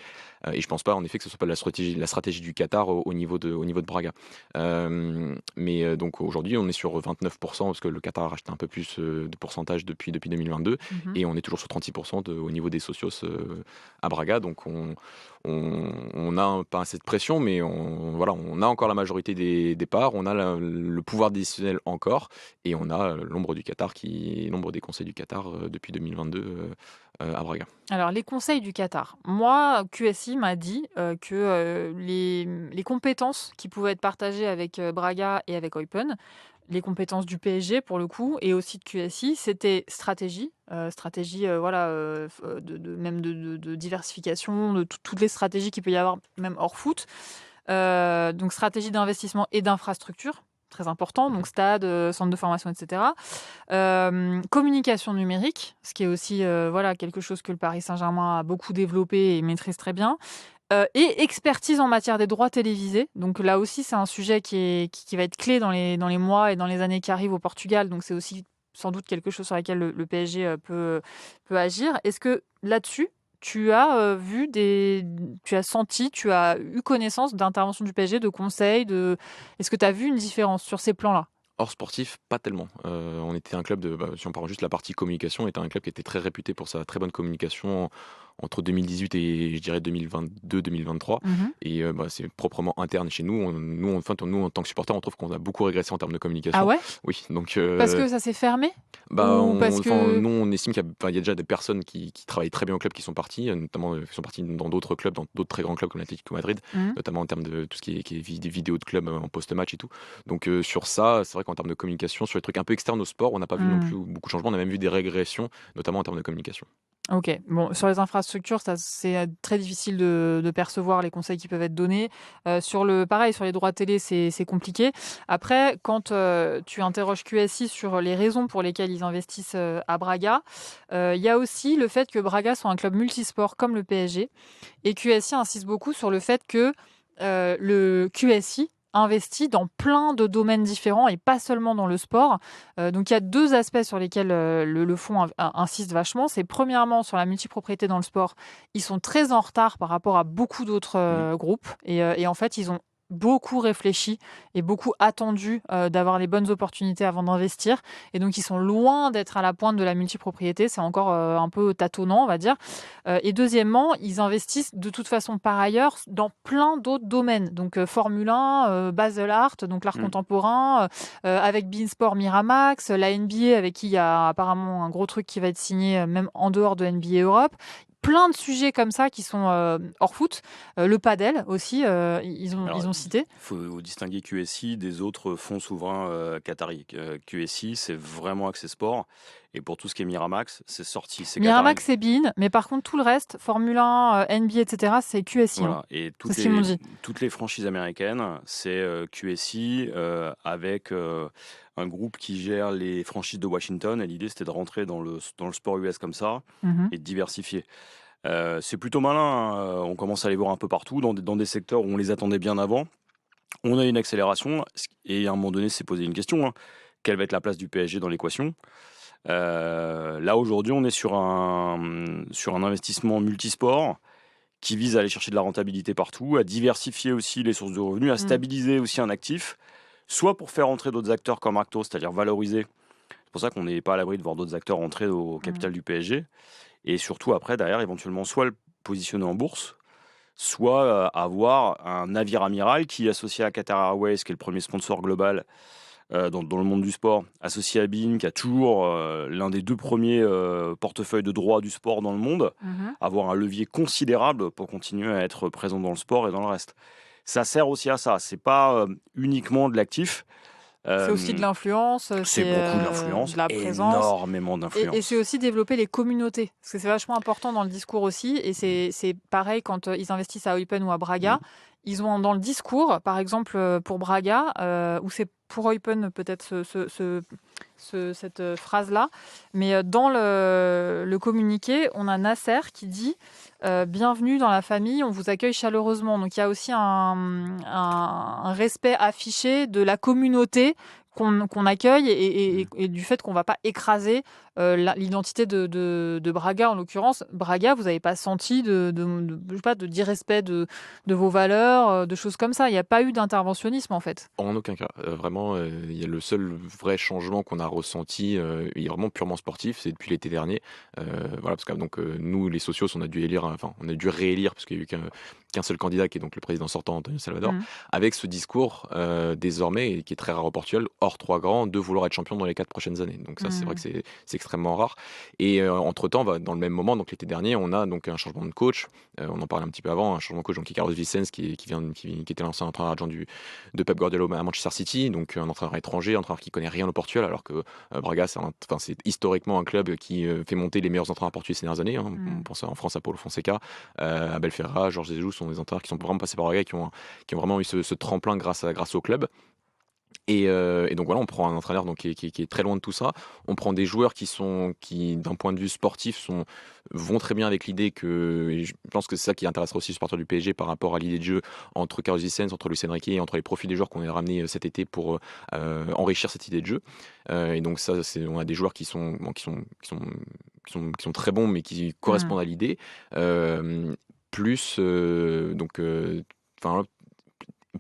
Et je pense pas en effet que ce soit pas la stratégie du Qatar au niveau de Braga. Donc aujourd'hui, on est sur 29% parce que le Qatar a racheté un peu plus de pourcentage depuis 2022 et on est toujours sur 36% au niveau des socios à Braga. Donc on a pas assez de pression, mais on a encore la majorité des parts, on a le pouvoir décisionnel encore, et on a l'ombre des conseils du Qatar depuis 2022 à Braga. Alors, les conseils du Qatar. Moi, QSI m'a dit que les compétences qui pouvaient être partagées avec Braga et avec Eupen, les compétences du PSG pour le coup et aussi de QSI, c'était stratégie, de diversification, de toutes les stratégies qu'il peut y avoir même hors foot. Donc stratégie d'investissement et d'infrastructure, très important, donc stade, centre de formation, etc. Communication numérique, ce qui est aussi quelque chose que le Paris Saint-Germain a beaucoup développé et maîtrise très bien. Et expertise en matière des droits télévisés. Donc là aussi, c'est un sujet qui va être clé dans les mois et dans les années qui arrivent au Portugal. Donc c'est aussi sans doute quelque chose sur lequel le PSG peut agir. Est-ce que là-dessus, tu as tu as senti, tu as eu connaissance d'intervention du PSG, de conseils, est-ce que tu as vu une différence sur ces plans-là? Hors sportif, pas tellement. On était un club si on parle juste de la partie communication, on était un club qui était très réputé pour sa très bonne communication entre 2018 et je dirais 2022-2023. Et c'est proprement interne chez nous. Nous, en tant que supporters, on trouve qu'on a beaucoup régressé en termes de communication. Ah ouais? Oui, donc Parce que ça s'est fermé? nous, on estime qu'il y a déjà des personnes qui travaillent très bien au club qui sont parties, notamment qui sont parties dans d'autres clubs, dans d'autres très grands clubs comme l'Atlético Madrid, notamment en termes de tout ce qui est des vidéos de club en post-match et tout. Donc sur ça, c'est vrai qu'en termes de communication, sur les trucs un peu externes au sport, on n'a pas vu non plus beaucoup de changements. On a même vu des régressions, notamment en termes de communication. Ok, bon, sur les infrastructures, c'est très difficile de percevoir les conseils qui peuvent être donnés. Sur les droits télé, c'est compliqué. Après, quand tu interroges QSI sur les raisons pour lesquelles ils investissent à Braga, il y a aussi le fait que Braga soit un club multisport comme le PSG. Et QSI insiste beaucoup sur le fait que le QSI investi dans plein de domaines différents et pas seulement dans le sport. Donc il y a deux aspects sur lesquels le fonds insiste vachement. C'est premièrement sur la multipropriété dans le sport. Ils sont très en retard par rapport à beaucoup d'autres groupes et en fait ils ont beaucoup réfléchi et beaucoup attendu d'avoir les bonnes opportunités avant d'investir. Et donc, ils sont loin d'être à la pointe de la multipropriété. C'est encore un peu tâtonnant, on va dire. Et deuxièmement, ils investissent de toute façon par ailleurs dans plein d'autres domaines. Donc, Formule 1, Basel Art, donc l'art contemporain, avec Beansport Miramax, la NBA avec qui il y a apparemment un gros truc qui va être signé même en dehors de NBA Europe. Plein de sujets comme ça qui sont hors foot. Le padel aussi, ils ont cité. Il faut distinguer QSI des autres fonds souverains qataris. QSI, c'est vraiment axé sport. Et pour tout ce qui est Miramax, c'est sorti. Miramax, c'est Bein, mais par contre, tout le reste, Formule 1, NBA, etc., c'est QSI. Voilà. Et c'est ce qu'ils m'ont dit. Toutes les franchises américaines, c'est QSI avec un groupe qui gère les franchises de Washington. Et l'idée, c'était de rentrer dans le sport US comme ça et de diversifier. C'est plutôt malin, hein. On commence à les voir un peu partout, dans des secteurs où on les attendait bien avant. On a une accélération, et à un moment donné, c'est posé une question, hein. Quelle va être la place du PSG dans l'équation ? Là, aujourd'hui, on est sur un investissement multisport qui vise à aller chercher de la rentabilité partout, à diversifier aussi les sources de revenus, à stabiliser aussi un actif, soit pour faire entrer d'autres acteurs comme Actos, c'est-à-dire valoriser. C'est pour ça qu'on n'est pas à l'abri de voir d'autres acteurs entrer au capital du PSG. Et surtout, après, derrière, éventuellement, soit le positionner en bourse, soit avoir un navire amiral qui est associé à Qatar Airways, qui est le premier sponsor global dans le monde du sport, associé à Bein, qui a toujours l'un des deux premiers portefeuilles de droits du sport dans le monde, avoir un levier considérable pour continuer à être présent dans le sport et dans le reste. Ça sert aussi à ça. C'est pas uniquement de l'actif. C'est aussi de l'influence. C'est beaucoup de l'influence, de la présence. Énormément d'influence. Et c'est aussi développer les communautés, parce que c'est vachement important dans le discours aussi. Et c'est pareil quand ils investissent à Eupen ou à Braga. Ils ont dans le discours, par exemple pour Braga, ou c'est pour Eupen peut-être cette phrase-là, mais dans le communiqué, on a Nasser qui dit bienvenue dans la famille, on vous accueille chaleureusement. Donc il y a aussi un respect affiché de la communauté qu'on accueille et du fait qu'on ne va pas écraser l'identité de Braga en l'occurrence. Braga, vous n'avez pas senti de d'irrespect de vos valeurs, de choses comme ça. Il n'y a pas eu d'interventionnisme en fait. En aucun cas. Vraiment, il y a le seul vrai changement qu'on a ressenti, il est vraiment purement sportif, c'est depuis l'été dernier. Voilà, parce que donc, nous, les socios, on a dû réélire, parce qu'il n'y a eu qu'un seul candidat, qui est donc le président sortant, Antonio Salvador, avec ce discours désormais, qui est très rare au Portugal, hors trois grands, de vouloir être champion dans les 4 prochaines années. Donc ça, c'est vrai que c'est extrêmement rare. Et entre-temps, dans le même moment, donc l'été dernier, on a donc un changement de coach. On en parlait un petit peu avant, un changement de coach, donc qui est Carlos Vicens, qui était l'ancien entraîneur adjoint de Pep Guardiola à Manchester City, donc un entraîneur étranger, un entraîneur qui connaît rien au Portugal, alors que Braga, c'est historiquement un club qui fait monter les meilleurs entraîneurs portugais ces dernières années. On pense en France à Paulo Fonseca, à Abel Ferreira, Jorge Jesus, sont des entraîneurs qui sont vraiment passés par Braga, qui ont vraiment eu ce tremplin grâce au club. Et donc voilà, on prend un entraîneur qui est très loin de tout ça. On prend des joueurs qui d'un point de vue sportif, vont très bien avec l'idée et je pense que c'est ça qui intéressera aussi les supporters du PSG par rapport à l'idée de jeu entre Carlos Vicens, entre Luis Enrique et entre les profils des joueurs qu'on a ramenés cet été pour enrichir cette idée de jeu. Et donc ça, on a des joueurs qui sont très bons, mais qui correspondent à l'idée.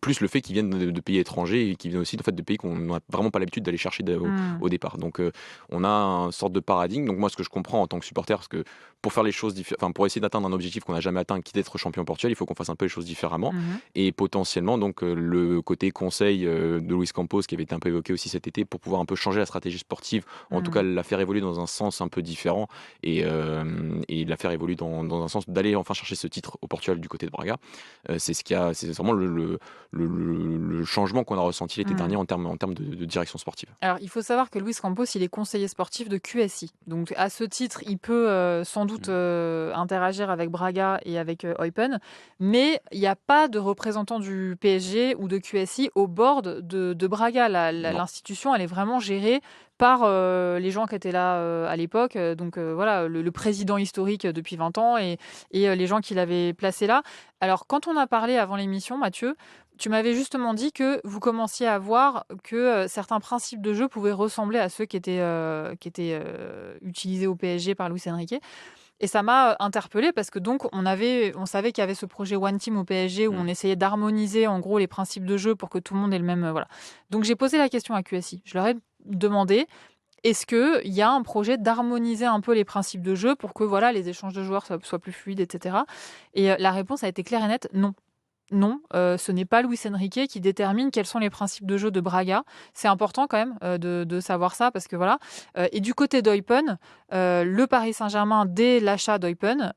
plus le fait qu'ils viennent de pays étrangers et qu'ils viennent aussi de pays qu'on n'a vraiment pas l'habitude d'aller chercher au départ. Donc on a une sorte de paradigme. Donc moi, ce que je comprends en tant que supporter, parce que pour faire les choses pour essayer d'atteindre un objectif qu'on n'a jamais atteint, qui est d'être champion Portugal, il faut qu'on fasse un peu les choses différemment. Et potentiellement, donc le côté conseil de Luis Campos, qui avait été un peu évoqué aussi cet été, pour pouvoir un peu changer la stratégie sportive, en tout cas la faire évoluer dans un sens un peu différent et la faire évoluer dans un sens d'aller enfin chercher ce titre au Portugal du côté de Braga. C'est vraiment le changement qu'on a ressenti l'été dernier en termes de direction sportive. Alors, il faut savoir que Luis Campos, il est conseiller sportif de QSI. Donc, à ce titre, il peut sans doute interagir avec Braga et avec Eupen. Mais il n'y a pas de représentant du PSG ou de QSI au board de Braga. L'institution, elle est vraiment gérée par les gens qui étaient là à l'époque. Donc, voilà, le président historique depuis 20 ans et les gens qui l'avaient placé là. Alors, quand on a parlé avant l'émission, Mathieu, tu m'avais justement dit que vous commenciez à voir que certains principes de jeu pouvaient ressembler à ceux qui étaient utilisés au PSG par Luis Enrique. Et ça m'a interpellée parce que donc on savait qu'il y avait ce projet One Team au PSG où on essayait d'harmoniser en gros les principes de jeu pour que tout le monde ait le même. Voilà. Donc j'ai posé la question à QSI. Je leur ai demandé est-ce qu'il y a un projet d'harmoniser un peu les principes de jeu pour que voilà, les échanges de joueurs soient plus fluides, etc. Et la réponse a été claire et nette non. Non, ce n'est pas Luis Enrique qui détermine quels sont les principes de jeu de Braga. C'est important quand même de savoir ça parce que voilà. Et du côté d'Eupen, le Paris Saint-Germain, dès l'achat d'Eupen,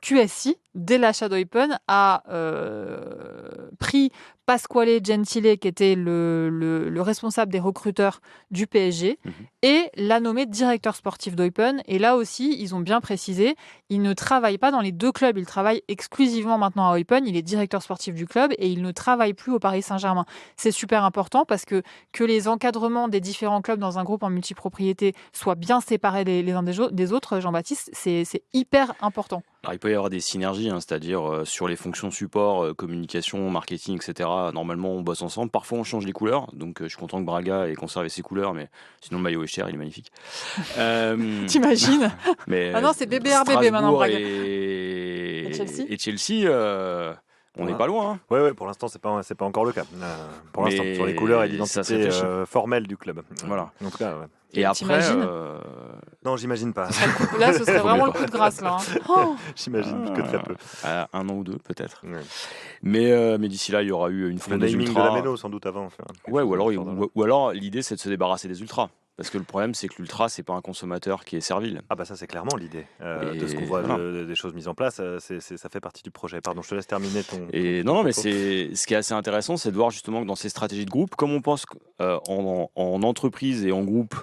QSI, dès l'achat d'Eupen, a pris Pasquale Gentile, qui était le responsable des recruteurs du PSG, et l'a nommé directeur sportif d'Eupen. Et là aussi, ils ont bien précisé, il ne travaille pas dans les deux clubs, il travaille exclusivement maintenant à Eupen, il est directeur sportif du club et il ne travaille plus au Paris Saint-Germain. C'est super important parce que les encadrements des différents clubs dans un groupe en multipropriété soient bien séparés les uns des autres, Jean-Baptiste, c'est hyper important. Alors, il peut y avoir des synergies, c'est-à-dire sur les fonctions support, communication, marketing, etc. Normalement, on bosse ensemble. Parfois, on change les couleurs. Donc, je suis content que Braga ait conservé ses couleurs, mais sinon, le maillot est cher, il est magnifique. T'imagines mais non, c'est BBRBB maintenant, Braga. Et Chelsea, et Chelsea on n'est pas loin. Hein. Oui, pour l'instant, c'est pas encore le cas. Pour l'instant, sur les couleurs et l'identité formelle du club. Voilà. En tout cas, ouais. Et après, non, j'imagine pas. Là, ce serait vraiment le coup de grâce, là. J'imagine que très peu. 1 an ou 2, peut-être. Ouais. Mais d'ici là, il y aura eu une fonte des ultras. Le naming de la Méno, sans doute avant. Ouais, ou alors l'idée, c'est de se débarrasser des ultras. Parce que le problème, c'est que l'ultra, c'est pas un consommateur qui est servile. Ah bah ça, c'est clairement l'idée de ce qu'on voit des choses mises en place. Ça fait partie du projet. Pardon, je te laisse terminer ton... Non, mais ce qui est assez intéressant, c'est de voir justement que dans ces stratégies de groupe, comme on pense en entreprise et en groupe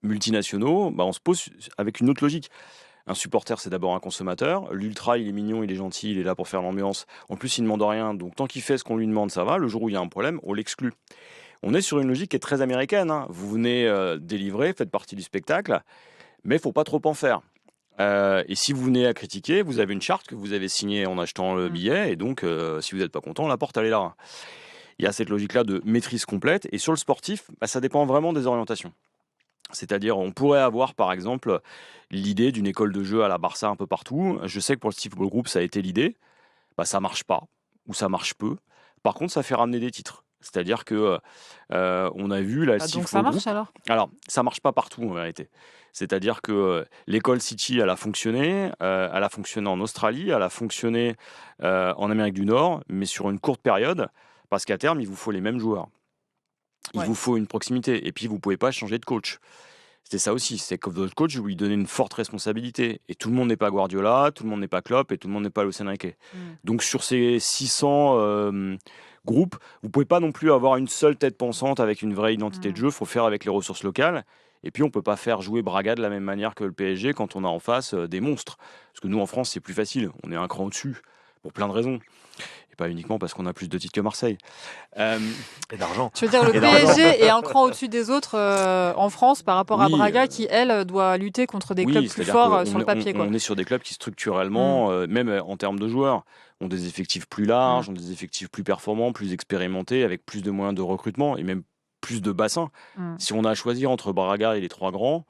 multinationaux, on se pose avec une autre logique. Un supporter, c'est d'abord un consommateur. L'ultra, il est mignon, il est gentil, il est là pour faire l'ambiance. En plus, il ne demande rien. Donc, tant qu'il fait ce qu'on lui demande, ça va. Le jour où il y a un problème, on l'exclut. On est sur une logique qui est très américaine. Hein. Vous venez délivrer, faites partie du spectacle, mais il ne faut pas trop en faire. Et si vous venez à critiquer, vous avez une charte que vous avez signée en achetant le billet, et donc si vous n'êtes pas content, la porte, elle est là. Il y a cette logique-là de maîtrise complète. Et sur le sportif, ça dépend vraiment des orientations. C'est-à-dire, on pourrait avoir, par exemple, l'idée d'une école de jeu à la Barça un peu partout. Je sais que pour le Steve Ball Group, ça a été l'idée. Ça marche pas, ou ça marche peu. Par contre, ça fait ramener des titres. C'est-à-dire que on a vu la donc ça marche alors ? Alors, ça marche pas partout en vérité. C'est-à-dire que l'école City, elle a fonctionné en Australie, elle a fonctionné en Amérique du Nord, mais sur une courte période, parce qu'à terme, il vous faut les mêmes joueurs. Il vous faut une proximité, et puis vous pouvez pas changer de coach. C'était ça aussi, c'est que votre coach, vous lui donnez une forte responsabilité. Et tout le monde n'est pas Guardiola, tout le monde n'est pas Klopp, et tout le monde n'est pas Luis Enrique. Donc sur ces 600 groupes, vous pouvez pas non plus avoir une seule tête pensante avec une vraie identité de jeu. Il faut faire avec les ressources locales. Et puis on peut pas faire jouer Braga de la même manière que le PSG quand on a en face des monstres. Parce que nous en France, c'est plus facile. On est un cran au-dessus, pour plein de raisons. Et pas uniquement parce qu'on a plus de titres que Marseille. Et d'argent. Tu veux dire le PSG est un cran au-dessus des autres en France par rapport à Braga qui, elle, doit lutter contre des clubs plus forts sur le papier. On est sur des clubs qui structurellement, même en termes de joueurs, ont des effectifs plus larges, ont des effectifs plus performants, plus expérimentés, avec plus de moyens de recrutement et même plus de bassins. Si on a à choisir entre Braga et les trois grands...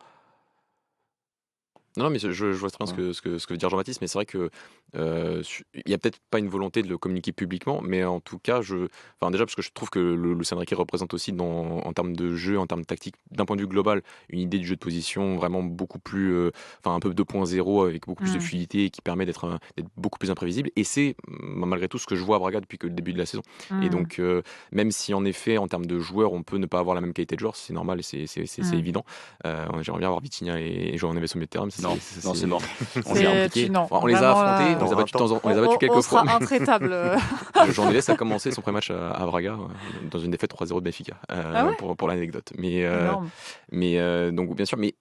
Non, mais je vois très bien ce que veut dire Jean-Baptiste, mais c'est vrai que il n'y a peut-être pas une volonté de le communiquer publiquement, mais en tout cas, déjà parce que je trouve que le Luis Enrique représente aussi en termes de jeu, en termes de tactique, d'un point de vue global, une idée du jeu de position vraiment beaucoup plus, un peu 2.0 avec beaucoup plus de fluidité et qui permet d'être beaucoup plus imprévisible. Et c'est malgré tout ce que je vois à Braga depuis que le début de la saison. Et donc, même si en effet, en termes de joueurs, on peut ne pas avoir la même qualité de joueur, c'est normal et c'est évident. J'aimerais bien avoir Vitinha et João Neves au milieu de terrain. Non, c'est mort. On les a affrontés, on les a battus quelques fois. On sera intraitable. João Neves a commencé son pré-match à Braga dans une défaite 3-0 de Benfica, pour l'anecdote. Donc bien sûr, mais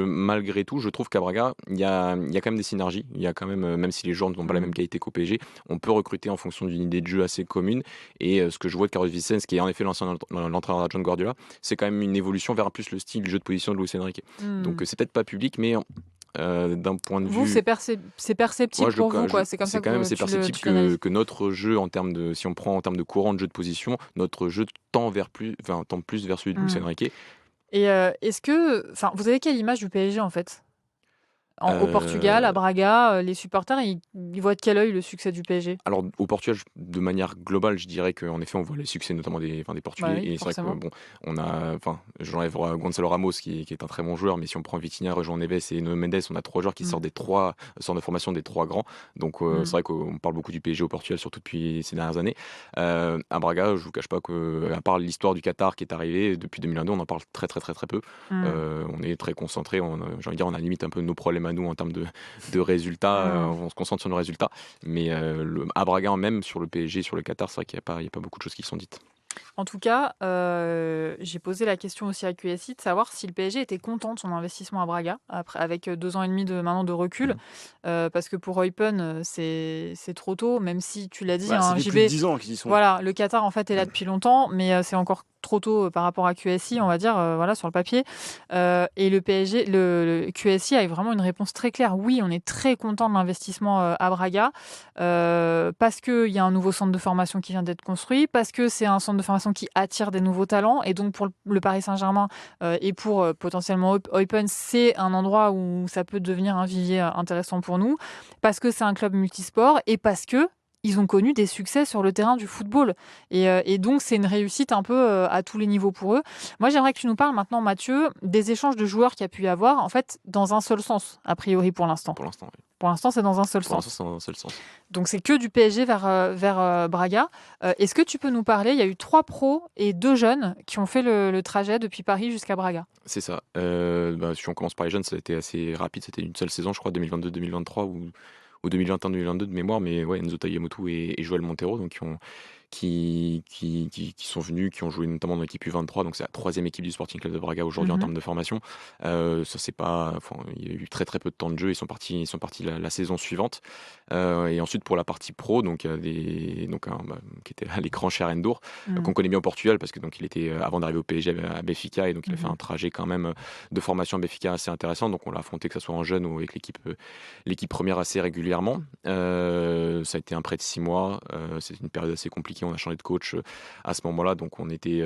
malgré tout, je trouve qu'à Braga, il y a quand même des synergies. Il y a quand même si les joueurs n'ont pas la même qualité qu'au PSG, on peut recruter en fonction d'une idée de jeu assez commune. Et ce que je vois de Carlos Vicens, qui est en effet l'entraîneur de John Guardiola, c'est quand même une évolution vers plus le style du jeu de position de Luis Enrique. Donc c'est peut-être pas public, mais d'un point de vue, c'est perceptible pour vous, quoi. C'est comme ça que c'est perceptible que notre jeu si on prend en termes de courant de jeu de position, notre jeu tend plus vers celui de Luis Enrique. Et est-ce que, vous avez quelle image du PSG en fait? Au Portugal, à Braga, les supporters, ils voient de quel œil le succès du PSG? Alors au Portugal, de manière globale, je dirais qu'en effet, on voit les succès notamment des Portugais. Oui, et c'est vrai que on a, j'enlève Gonzalo Ramos qui est un très bon joueur, mais si on prend Vitinha, João Neves et Nuno Mendes, on a 3 joueurs qui sortent de formation des 3 grands. Donc c'est vrai qu'on parle beaucoup du PSG au Portugal, surtout depuis ces dernières années. À Braga, je vous cache pas que, à part l'histoire du Qatar qui est arrivée depuis 2022, on en parle très très très très peu. On est très concentré. J'ai envie de dire, on a limite un peu nos problèmes à nous en termes de résultats. On se concentre sur nos résultats, mais à Braga, même sur le PSG, sur le Qatar, c'est vrai qu'il n'y a pas beaucoup de choses qui sont dites. En tout cas, j'ai posé la question aussi à QSI de savoir si le PSG était content de son investissement à Braga, avec 2 ans et demi maintenant de recul, parce que pour Eupen, c'est trop tôt, même si tu l'as dit, ça fait plus de 10 ans qu'ils y sont. Voilà, le Qatar en fait est là depuis longtemps, mais c'est encore trop tôt par rapport à QSI, on va dire, sur le papier. Et le PSG, le QSI a vraiment une réponse très claire. Oui, on est très content de l'investissement à Braga, parce qu'il y a un nouveau centre de formation qui vient d'être construit, parce que c'est un centre de formation qui attire des nouveaux talents, et donc pour le Paris Saint-Germain et pour potentiellement Eupen, c'est un endroit où ça peut devenir un vivier intéressant pour nous, parce que c'est un club multisport et parce que ils ont connu des succès sur le terrain du football. Et donc, c'est une réussite un peu à tous les niveaux pour eux. Moi, j'aimerais que tu nous parles maintenant, Mathieu, des échanges de joueurs qu'il y a pu y avoir, en fait, dans un seul sens, a priori, pour l'instant. Pour l'instant, oui. Pour l'instant, c'est dans un seul sens. Pour l'instant, c'est dans un seul sens. Donc, c'est que du PSG vers Braga. Est-ce que tu peux nous parler? Il y a eu 3 pros et 2 jeunes qui ont fait le trajet depuis Paris jusqu'à Braga. C'est ça. Si on commence par les jeunes, ça a été assez rapide. C'était une seule saison, je crois, 2022-2023 ou 2021-2022 de mémoire, mais ouais, Enzo Tagliamotu et Joël Montero, donc qui sont venus, qui ont joué notamment dans l'équipe U23, donc c'est la 3e équipe du Sporting Club de Braga aujourd'hui en termes de formation. Ça c'est pas, il y a eu très très peu de temps de jeu, ils sont partis la saison suivante. Et ensuite pour la partie pro, donc qui était à l'écran chez Arendour, qu'on connaît bien au Portugal parce que donc il était avant d'arriver au PSG à Benfica, et donc il a fait un trajet quand même de formation à Benfica assez intéressant, donc on l'a affronté que ce soit en jeune ou avec l'équipe première assez régulièrement. Ça a été un prêt de 6 mois, c'est une période assez compliquée. On a changé de coach à ce moment-là, donc on était,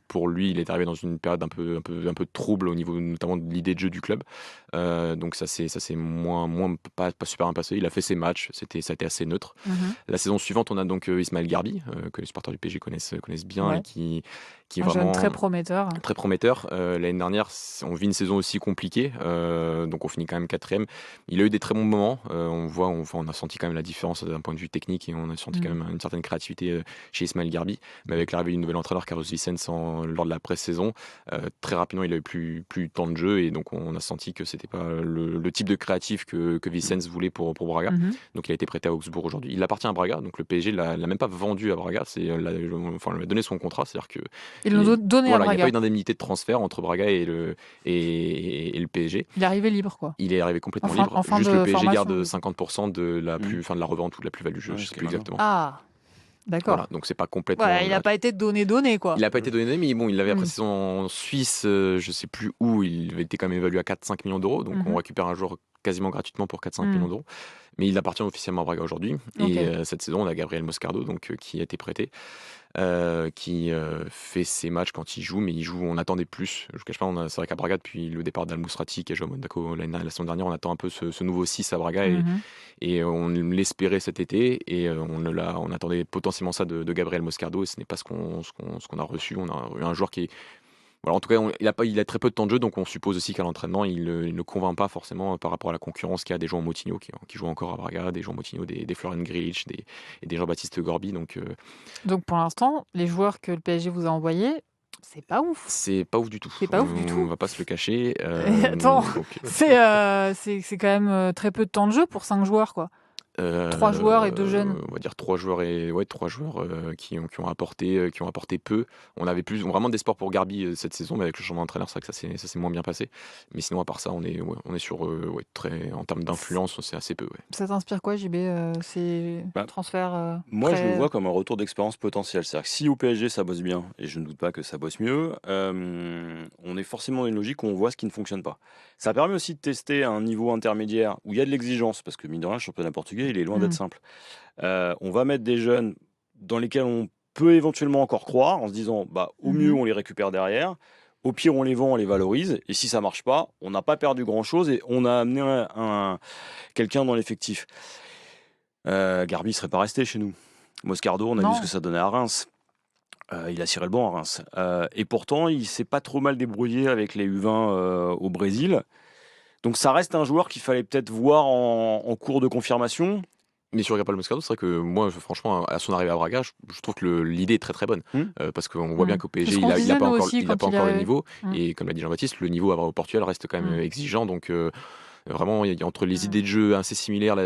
pour lui, il est arrivé dans une période un peu trouble au niveau notamment de l'idée de jeu du club. Donc ça c'est pas super bien passé. Il a fait ses matchs, ça a été assez neutre. La saison suivante, on a donc Ismaël Garbi, que les supporters du PSG connaissent bien, et qui est un vraiment jeune très prometteur. Très prometteur. L'année dernière, on vit une saison aussi compliquée, donc on finit quand même 4e. Il a eu des très bons moments. On a senti quand même la différence d'un point de vue technique, et on a senti quand même une certaine créativité chez Ismaël Garbi. Mais avec l'arrivée du nouvel entraîneur Carlos Vicens lors de la pré-saison, très rapidement, il a eu plus de temps de jeu, et donc on a senti que c'était pas le type de créatif que Vicens voulait pour Braga. Donc il a été prêté à Augsbourg aujourd'hui. Il appartet à Braga, donc le PSG l'a même pas vendu à Braga. Il lui a donné son contrat, c'est-à-dire que ils l'ont donné à Braga. Il n'y a pas eu d'indemnité de transfert entre Braga et le PSG. Il est arrivé libre, quoi. Il est arrivé complètement libre. Juste le PSG garde 50% de la revente ou de la plus-value. Je ne sais plus exactement. Ah, d'accord. Voilà, donc c'est pas complètement. Il n'a pas été donné, quoi. Il n'a pas été donné, mais bon, il l'avait après saison en Suisse, je sais plus où. Il avait été quand même évalué à 4-5 millions d'euros. Donc on récupère un joueur quasiment gratuitement pour 4-5 millions d'euros. Mais il appartient officiellement à Braga aujourd'hui. Okay. Et cette saison, on a Gabriel Moscardo qui a été prêté, qui fait ses matchs quand il joue, mais on attendait plus. Je ne cache pas, c'est vrai qu'à Braga, depuis le départ d'Al-Mousrati, qui a joué à Monaco la saison dernière, on attend un peu ce nouveau 6 à Braga. Et on l'espérait cet été, et on attendait potentiellement ça de Gabriel Moscardo, et ce n'est pas ce qu'on a reçu. On a eu un joueur qui est... Voilà, en tout cas, il a très peu de temps de jeu, donc on suppose aussi qu'à l'entraînement, il ne convainc pas forcément par rapport à la concurrence qu'il y a des joueurs Moutinho qui jouent encore à Braga, des joueurs Moutinho, des Florian Grilic, et des Jean-Baptiste Gorbi. Donc pour l'instant, les joueurs que le PSG vous a envoyés, c'est pas ouf. C'est pas ouf du tout. C'est pas ouf du tout. On va pas se le cacher. Attends, c'est quand même très peu de temps de jeu pour 5 joueurs, quoi. 3 joueurs et 2 jeunes. On va dire 3 joueurs qui ont apporté peu. On avait vraiment d'espoir pour Garbi cette saison, mais avec le changement d'entraîneur, c'est vrai que ça s'est moins bien passé. Mais sinon, à part ça, on est sur en termes d'influence, c'est assez peu. Ouais. Ça t'inspire quoi, JB, ces transferts Moi, je le vois comme un retour d'expérience potentiel. C'est-à-dire que si au PSG ça bosse bien, et je ne doute pas que ça bosse mieux, on est forcément dans une logique où on voit ce qui ne fonctionne pas. Ça permet aussi de tester un niveau intermédiaire où il y a de l'exigence, parce que mine de rien, le championnat portugais, il est loin d'être simple. On va mettre des jeunes dans lesquels on peut éventuellement encore croire, en se disant, au mieux, on les récupère derrière. Au pire, on les vend, on les valorise. Et si ça marche pas, on n'a pas perdu grand-chose et on a amené quelqu'un dans l'effectif. Garbi ne serait pas resté chez nous. Moscardo, on a vu ce que ça donnait à Reims. Il a ciré le banc à Reims. Et pourtant, il s'est pas trop mal débrouillé avec les U20 au Brésil. Donc ça reste un joueur qu'il fallait peut-être voir en cours de confirmation. Mais sur Gabriel Moscardo, c'est vrai que moi, franchement, à son arrivée à Braga, je trouve que l'idée est très très bonne. Parce qu'on voit bien qu'au PSG, il n'a pas encore le niveau. Et comme l'a dit Jean-Baptiste, le niveau au Portugal reste quand même exigeant. Donc vraiment, entre les idées de jeu assez similaires,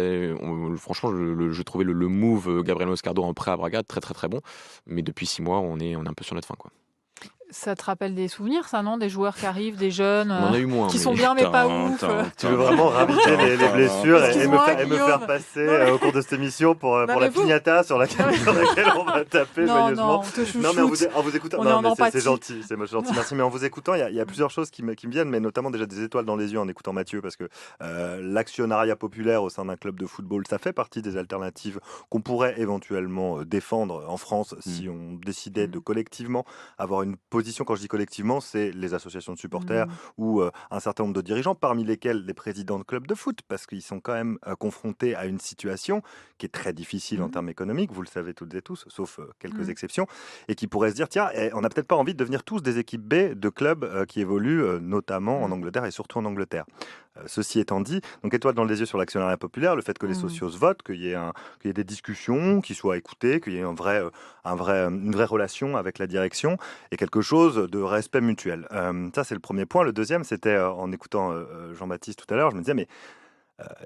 franchement, je trouvais le move Gabriel Moscardo en prêt à Braga très très très bon. Mais depuis 6 mois, on est un peu sur notre fin, quoi. Ça te rappelle des souvenirs, ça, non? Des joueurs qui arrivent, des jeunes, on en a eu moins, qui sont bien mais pas ouf. Tu veux vraiment raviver les blessures et me faire passer au cours de cette émission pour la piñata sur laquelle on va taper joyeusement. Non, mais en vous écoutant, c'est gentil, merci. Mais en vous écoutant, il y a plusieurs choses qui me viennent, mais notamment déjà des étoiles dans les yeux en écoutant Mathieu, parce que l'actionnariat populaire au sein d'un club de football, ça fait partie des alternatives qu'on pourrait éventuellement défendre en France si on décidait de collectivement avoir une position. Quand je dis collectivement, c'est les associations de supporters ou un certain nombre de dirigeants, parmi lesquels les présidents de clubs de foot, parce qu'ils sont quand même confrontés à une situation qui est très difficile en termes économiques, vous le savez toutes et tous, sauf quelques exceptions, et qui pourraient se dire, tiens, on n'a peut-être pas envie de devenir tous des équipes B de clubs qui évoluent notamment en Angleterre et surtout en Angleterre. Ceci étant dit, donc étoile dans les yeux sur l'actionnariat populaire, le fait que les socios votent, qu'il y ait des discussions qui soient écoutées, qu'il y ait une vraie relation avec la direction et quelque chose de respect mutuel. Ça, c'est le premier point. Le deuxième, c'était en écoutant Jean-Baptiste tout à l'heure, je me disais, mais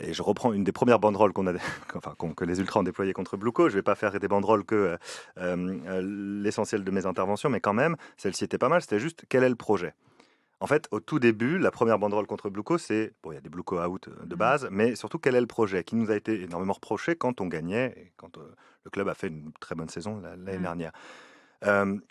et je reprends une des premières banderoles que les Ultras ont déployées contre Blue-Co. Je ne vais pas faire des banderoles que l'essentiel de mes interventions, mais quand même, celle-ci était pas mal. C'était juste, quel est le projet ? En fait, au tout début, la première banderole contre Blue-Co, c'est... Bon, il y a des Blue-Co out de base, mais surtout, quel est le projet qui nous a été énormément reproché quand on gagnait, et quand le club a fait une très bonne saison l'année dernière.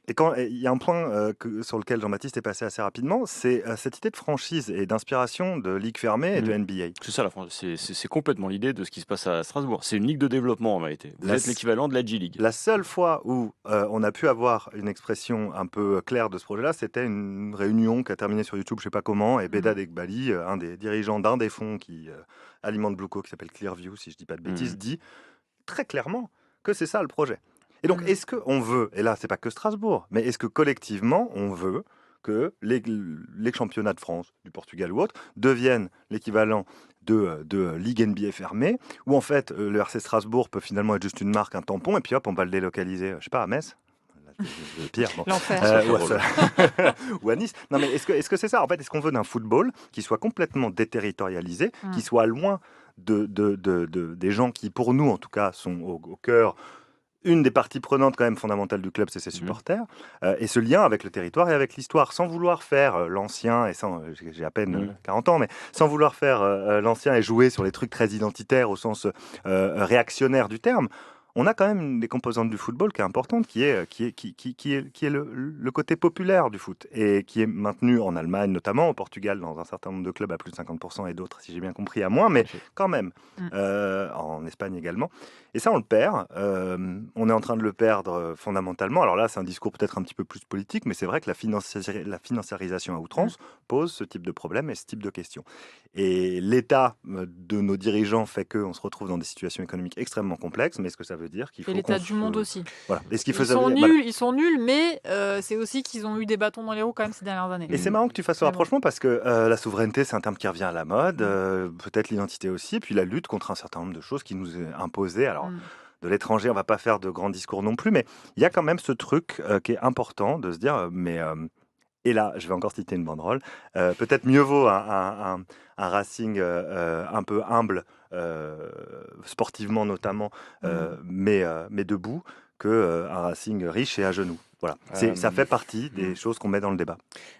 Et quand il y a un point sur lequel Jean-Baptiste est passé assez rapidement, c'est cette idée de franchise et d'inspiration de ligue fermée et de NBA. C'est ça, c'est complètement l'idée de ce qui se passe à Strasbourg. C'est une ligue de développement en vérité. Vous êtes l'équivalent de la G-League. La seule fois où on a pu avoir une expression un peu claire de ce projet-là, c'était une réunion qui a terminé sur YouTube, je ne sais pas comment, et Beda Degbali, un des dirigeants d'un des fonds qui alimente Blue-Co, qui s'appelle Clearview, si je ne dis pas de bêtises, dit très clairement que c'est ça le projet. Et donc, est-ce qu'on veut, et là, c'est pas que Strasbourg, mais est-ce que collectivement, on veut que les championnats de France, du Portugal ou autres, deviennent l'équivalent de Ligue NBA fermée, où en fait, le RC Strasbourg peut finalement être juste une marque, un tampon, et puis hop, on va le délocaliser, je sais pas, à Metz. Le pire, bon. L'enfer. Ou à Nice. Non, mais est-ce que c'est ça? En fait, est-ce qu'on veut d'un football qui soit complètement déterritorialisé, qui soit loin des gens qui, pour nous, en tout cas, sont au cœur. Une des parties prenantes quand même fondamentales du club, c'est ses supporters, et ce lien avec le territoire et avec l'histoire, sans vouloir faire l'ancien, et j'ai à peine 40 ans, mais sans vouloir faire l'ancien et jouer sur les trucs très identitaires au sens réactionnaire du terme. on a quand même une des composantes du football qui est importante, qui est le côté populaire du foot, et qui est maintenu en Allemagne notamment, au Portugal dans un certain nombre de clubs à plus de 50% et d'autres, si j'ai bien compris, à moins, mais quand même, en Espagne également. Et ça, on le perd. On est en train de le perdre fondamentalement. Alors là, c'est un discours peut-être un petit peu plus politique, mais c'est vrai que la financiarisation à outrance pose ce type de problème et ce type de questions. Et l'état de nos dirigeants fait qu'on se retrouve dans des situations économiques extrêmement complexes, mais est-ce que ça veut dire qu'il faut... Et l'état du monde aussi. Voilà. Est-ce qu'il faut ils sont nuls, mais c'est aussi qu'ils ont eu des bâtons dans les roues quand même ces dernières années. Et c'est marrant que tu fasses ce rapprochement parce que la souveraineté, c'est un terme qui revient à la mode, peut-être l'identité aussi, puis la lutte contre un certain nombre de choses qui nous est imposée. Alors, de l'étranger, on ne va pas faire de grands discours non plus, mais il y a quand même ce truc qui est important de se dire, et là, je vais encore citer une banderole, peut-être mieux vaut un Racing un peu humble, sportivement notamment, mais debout, qu'un Racing riche et à genoux. Voilà. Ça fait partie des choses qu'on met dans le débat.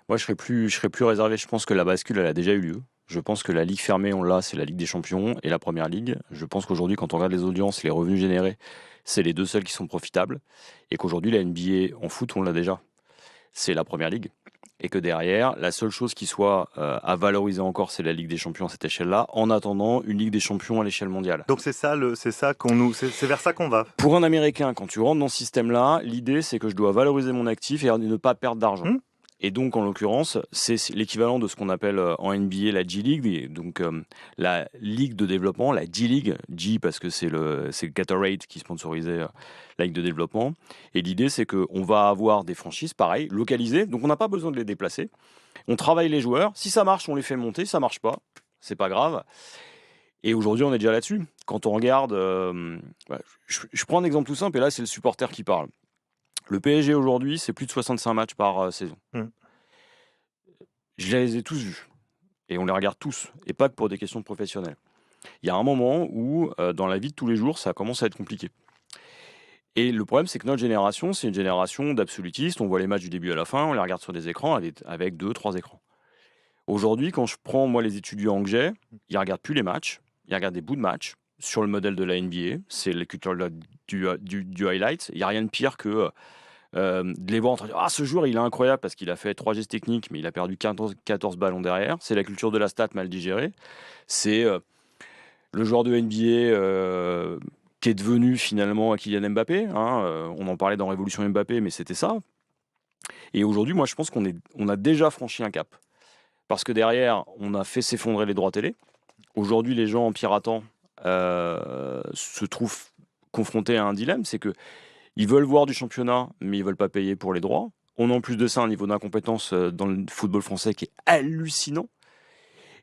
Moi, je serais plus réservé. Je pense que la bascule, elle a déjà eu lieu. Je pense que la Ligue fermée, on l'a, c'est la Ligue des Champions et la Première Ligue. Je pense qu'aujourd'hui, quand on regarde les audiences, les revenus générés, c'est les deux seuls qui sont profitables. Et qu'aujourd'hui, la NBA en foot, on l'a déjà. C'est la Première Ligue. Et que derrière, la seule chose qui soit à valoriser encore, c'est la Ligue des Champions à cette échelle-là, en attendant une Ligue des Champions à l'échelle mondiale. Donc c'est vers ça qu'on va. Pour un Américain, quand tu rentres dans ce système-là, l'idée c'est que je dois valoriser mon actif et ne pas perdre d'argent. Et donc, en l'occurrence, c'est l'équivalent de ce qu'on appelle en NBA la G-League, donc la Ligue de développement, la G-League, G parce que c'est le Gatorade qui sponsorisait la Ligue de développement. Et l'idée, c'est qu'on va avoir des franchises, pareil, localisées, donc on n'a pas besoin de les déplacer. On travaille les joueurs, si ça marche, on les fait monter, si ça marche pas, c'est pas grave. Et aujourd'hui, on est déjà là-dessus. Quand on regarde, je prends un exemple tout simple, et là, c'est le supporter qui parle. Le PSG aujourd'hui, c'est plus de 65 matchs par saison. Je les ai tous vus. Et on les regarde tous. Et pas que pour des questions professionnelles. Il y a un moment où, dans la vie de tous les jours, ça commence à être compliqué. Et le problème, c'est que notre génération, c'est une génération d'absolutistes. On voit les matchs du début à la fin, on les regarde sur des écrans avec 2-3 écrans. Aujourd'hui, quand je prends moi les étudiants que j'ai, ils ne regardent plus les matchs. Ils regardent des bouts de matchs sur le modèle de la NBA. C'est la culture du highlight. Il n'y a rien de pire que... de les voir en train de dire ce joueur il est incroyable parce qu'il a fait 3 gestes techniques mais il a perdu 14 ballons derrière. C'est la culture de la stat mal digérée. C'est le joueur de NBA qui est devenu finalement Kylian Mbappé, on en parlait dans Révolution Mbappé, mais c'était ça. Et aujourd'hui, moi je pense qu'on a déjà franchi un cap parce que derrière on a fait s'effondrer les droits télé. Aujourd'hui les gens en piratant se trouvent confrontés à un dilemme, c'est que ils veulent voir du championnat, mais ils ne veulent pas payer pour les droits. On a en plus de ça un niveau d'incompétence dans le football français qui est hallucinant.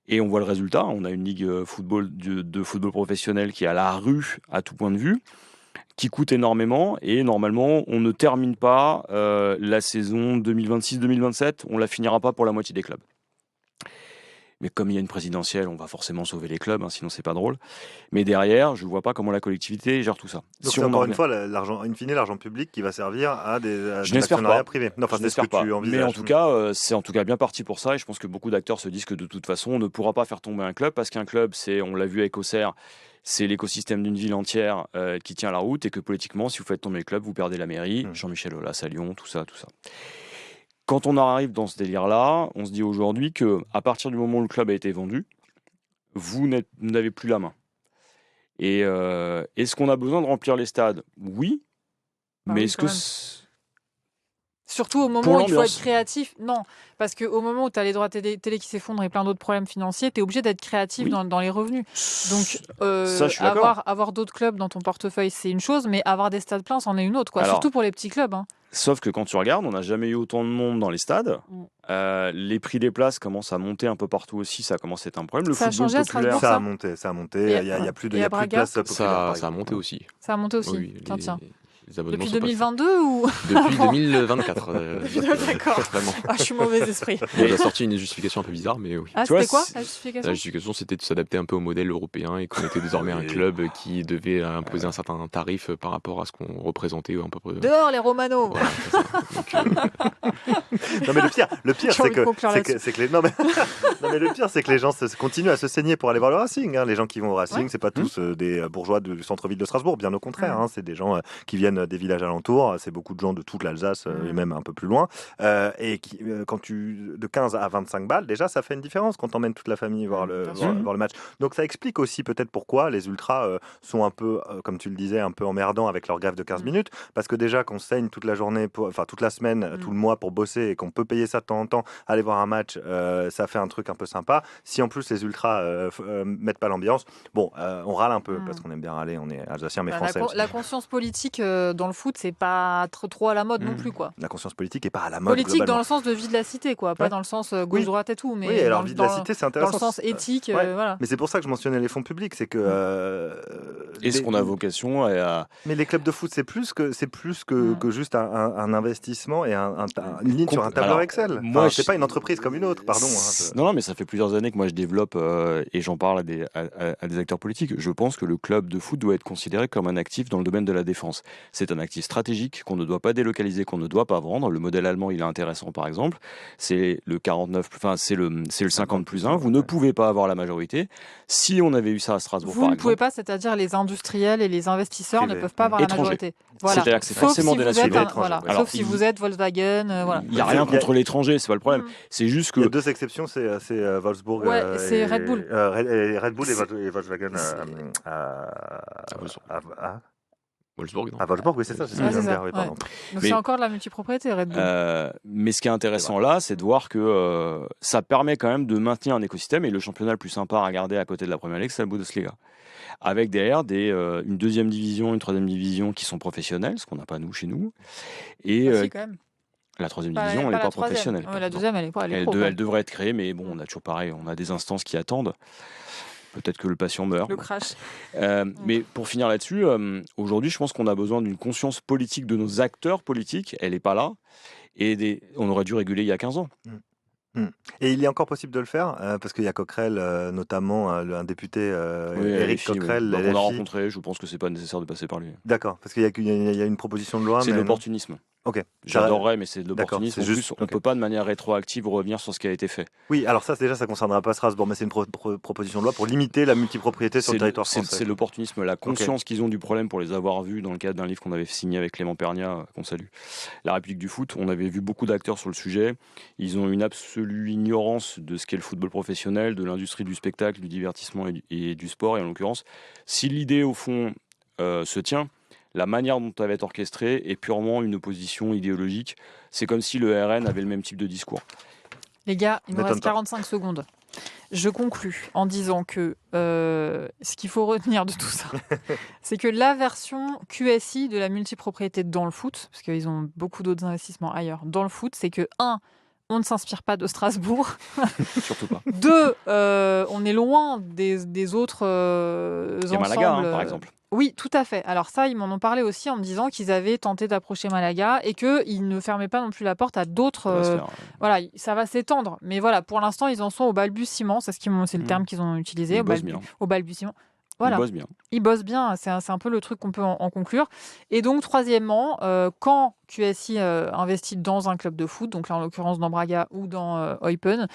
Et on voit le résultat. On a une ligue de football professionnel qui est à la rue à tout point de vue, qui coûte énormément. Et normalement, on ne termine pas la saison 2026-2027. On ne la finira pas pour la moitié des clubs. Mais comme il y a une présidentielle, on va forcément sauver les clubs, sinon c'est pas drôle. Mais derrière, je ne vois pas comment la collectivité gère tout ça. Donc c'est encore une fois, l'argent public qui va servir à des actionnariats privés. Non, je n'espère pas. Mais en tout cas, c'est en tout cas bien parti pour ça. Et je pense que beaucoup d'acteurs se disent que de toute façon, on ne pourra pas faire tomber un club parce qu'un club, on l'a vu avec Auxerre, c'est l'écosystème d'une ville entière qui tient la route et que politiquement, si vous faites tomber le club, vous perdez la mairie. Jean-Michel Aulas à Lyon, tout ça. Quand on arrive dans ce délire-là, on se dit aujourd'hui qu'à partir du moment où le club a été vendu, vous n'avez plus la main. Et est-ce qu'on a besoin de remplir les stades ? Oui. Mais est-ce que... Surtout au moment où il faut être créatif. Non, parce qu'au moment où tu as les droits télé qui s'effondrent et plein d'autres problèmes financiers, tu es obligé d'être créatif dans les revenus. Donc, ça, je suis avoir d'autres clubs dans ton portefeuille, c'est une chose, mais avoir des stades pleins, c'en est une autre. Alors, surtout pour les petits clubs. Sauf que quand tu regardes, on n'a jamais eu autant de monde dans les stades. Les prix des places commencent à monter un peu partout aussi. Ça commence à être un problème. Le football populaire, ça a monté. Il y a plus de places populaires. Ça a monté aussi. Ça a monté aussi. Oui, tiens. Les abonnements Depuis sont pas 2022 ou Depuis 2024. D'accord. Vraiment. Ah, je suis mauvais esprit. On a sorti une justification un peu bizarre, mais oui. Ah, Tu vois, c'était quoi c'est- la La justification? justification, c'était de s'adapter un peu au modèle européen et qu'on était désormais un Oui. club qui devait imposer un certain tarif par rapport à ce qu'on représentait un peu près. Dehors les Romano. Voilà, c'est ça. Donc, Non mais le pire J'ai c'est envie de que conclure là-dessus. c'est que les non mais, non, mais le pire c'est que les gens continuent à se saigner pour aller voir le Racing. Hein. Les gens qui vont au Racing, Ouais. c'est pas tous des bourgeois du centre-ville de Strasbourg, bien au contraire. Mm. Hein. C'est des gens qui viennent des villages alentours. C'est beaucoup de gens de toute l'Alsace et Mm. même un peu plus loin. Et qui, quand de 15 à 25 balles, déjà ça fait une différence quand t'emmènes toute la famille voir Bien sûr. voir le match. Donc ça explique aussi peut-être pourquoi les ultras sont un peu, comme tu le disais, un peu emmerdants avec leur grève de 15 minutes, parce que déjà qu'on saigne toute la journée, enfin toute la semaine, tout le mois pour bosser et qu'on peut payer ça de temps en temps, aller voir un match, ça fait un truc un peu sympa. Si en plus les ultras mettent pas l'ambiance, bon, on râle un peu parce qu'on aime bien râler, on est alsaciens mais Bah, français aussi. la conscience politique dans le foot, c'est pas trop à la mode non plus, quoi. La conscience politique est pas à la mode Politique globalement. dans le sens de vie de la cité, quoi. Pas Ouais. dans le sens Oui. gauche-droite et tout, mais Oui, alors dans, vie de la dans- cité, c'est dans intéressant. le sens éthique, Ouais. voilà. Mais c'est pour ça que je mentionnais les fonds publics, c'est que Est-ce qu'on a vocation à... mais les clubs de foot, c'est plus que juste un investissement et une ligne sur un tableur Alors, Excel. moi, Enfin, c'est je- pas une entreprise comme une autre, pardon. Hein, Non, mais ça fait plusieurs années que moi je développe et j'en parle à des acteurs politiques. Je pense que le club de foot doit être considéré comme un actif dans le domaine de la défense. C'est un actif stratégique qu'on ne doit pas délocaliser, qu'on ne doit pas vendre. Le modèle allemand, il est intéressant par exemple. C'est le 49, enfin c'est le 50+1. Vous ne pouvez pas avoir la majorité. Si on avait eu ça à Strasbourg, Vous par ne pouvez exemple, pas, c'est-à-dire les industriels et les investisseurs ne Privés. peuvent pas avoir Étrangers. la majorité. Voilà. C'est-à-dire que c'est Sauf forcément si des vous êtes nationalités voilà. étrangères. Alors, Sauf si vous êtes Volkswagen, voilà. il n'y a rien contre l'étranger, c'est pas le problème. C'est juste il y que a deux exceptions, c'est Wolfsburg Ouais, c'est Red Bull. Red Bull C'est- et Volkswagen Wolfsburg. à Wolfsburg, non. Wolfsburg, oui, c'est ça, c'est ce que Ouais, je viens c'est de ça, dire, oui, pardon. Donc Mais- c'est encore de la multipropriété, Red Bull. Mais ce qui est intéressant là, c'est de voir que ça permet quand même de maintenir un écosystème. Et le championnat le plus sympa à regarder à côté de la Première Ligue, c'est la Bundesliga. Avec derrière une deuxième division, une troisième division qui sont professionnelles, ce qu'on n'a pas nous chez nous. Et Ah, si, quand même. la troisième Pas division, elle n'est la pas troisième. professionnelle. Ouais, la deuxième, elle est pas. Elle est pro, quand Elle même. devrait être créée, mais bon, on a toujours pareil, on a des instances qui attendent. Peut-être que le patient meurt. Le crash. Mais pour finir là-dessus, aujourd'hui, je pense qu'on a besoin d'une conscience politique de nos acteurs politiques. Elle n'est pas là. Et on aurait dû réguler il y a 15 ans. Et il est encore possible de le faire, parce qu'il y a Coquerel, notamment un député, Éric LFI, oui. Coquerel, Donc, on a LFI. rencontré, je pense que c'est pas nécessaire de passer par lui. D'accord, parce qu'il y a une proposition de loi. C'est de mais- l'opportunisme. Ok. J'adorerais, mais c'est de D'accord, l'opportunisme. c'est En plus, juste- on ok. peut pas de manière rétroactive revenir sur ce qui a été fait. Oui, alors ça, déjà, ça concernera pas Strasbourg, mais c'est une proposition de loi pour limiter la multipropriété sur le territoire C'est français. l'opportunisme, la conscience qu'ils ont du problème pour les avoir vus dans le cadre d'un livre qu'on avait signé avec Clément Pernia, qu'on salue. La République du foot, on avait vu beaucoup d'acteurs sur le sujet. Ils ont une absolue ignorance de ce qu'est le football professionnel, de l'industrie du spectacle, du divertissement et du sport. Et en l'occurrence, si l'idée, au fond, se tient, la manière dont elle va être orchestrée est purement une opposition idéologique. C'est comme si le RN avait le même type de discours. Les gars, il nous M'étonne reste pas. 45 secondes. Je conclus en disant que ce qu'il faut retenir de tout ça, c'est que la version QSI de la multipropriété dans le foot, parce qu'ils ont beaucoup d'autres investissements ailleurs dans le foot, c'est que 1, on ne s'inspire pas de Strasbourg. Surtout pas. 2, on est loin des autres Il y a ensembles. Malaga, par exemple. Oui, tout à fait. Alors ça, ils m'en ont parlé aussi en me disant qu'ils avaient tenté d'approcher Malaga et qu'ils ne fermaient pas non plus la porte à d'autres. Ça va se faire. Voilà, ça va s'étendre. Mais voilà, pour l'instant, ils en sont au balbutiement. C'est le terme qu'ils ont utilisé. Ils Au, bossent bien. au balbutiement. Ils Voilà, bossent bien. ils bossent bien. C'est un peu le truc qu'on peut en conclure. Et donc, troisièmement, quand QSI investit dans un club de foot, donc là en l'occurrence dans Braga ou dans Eupen,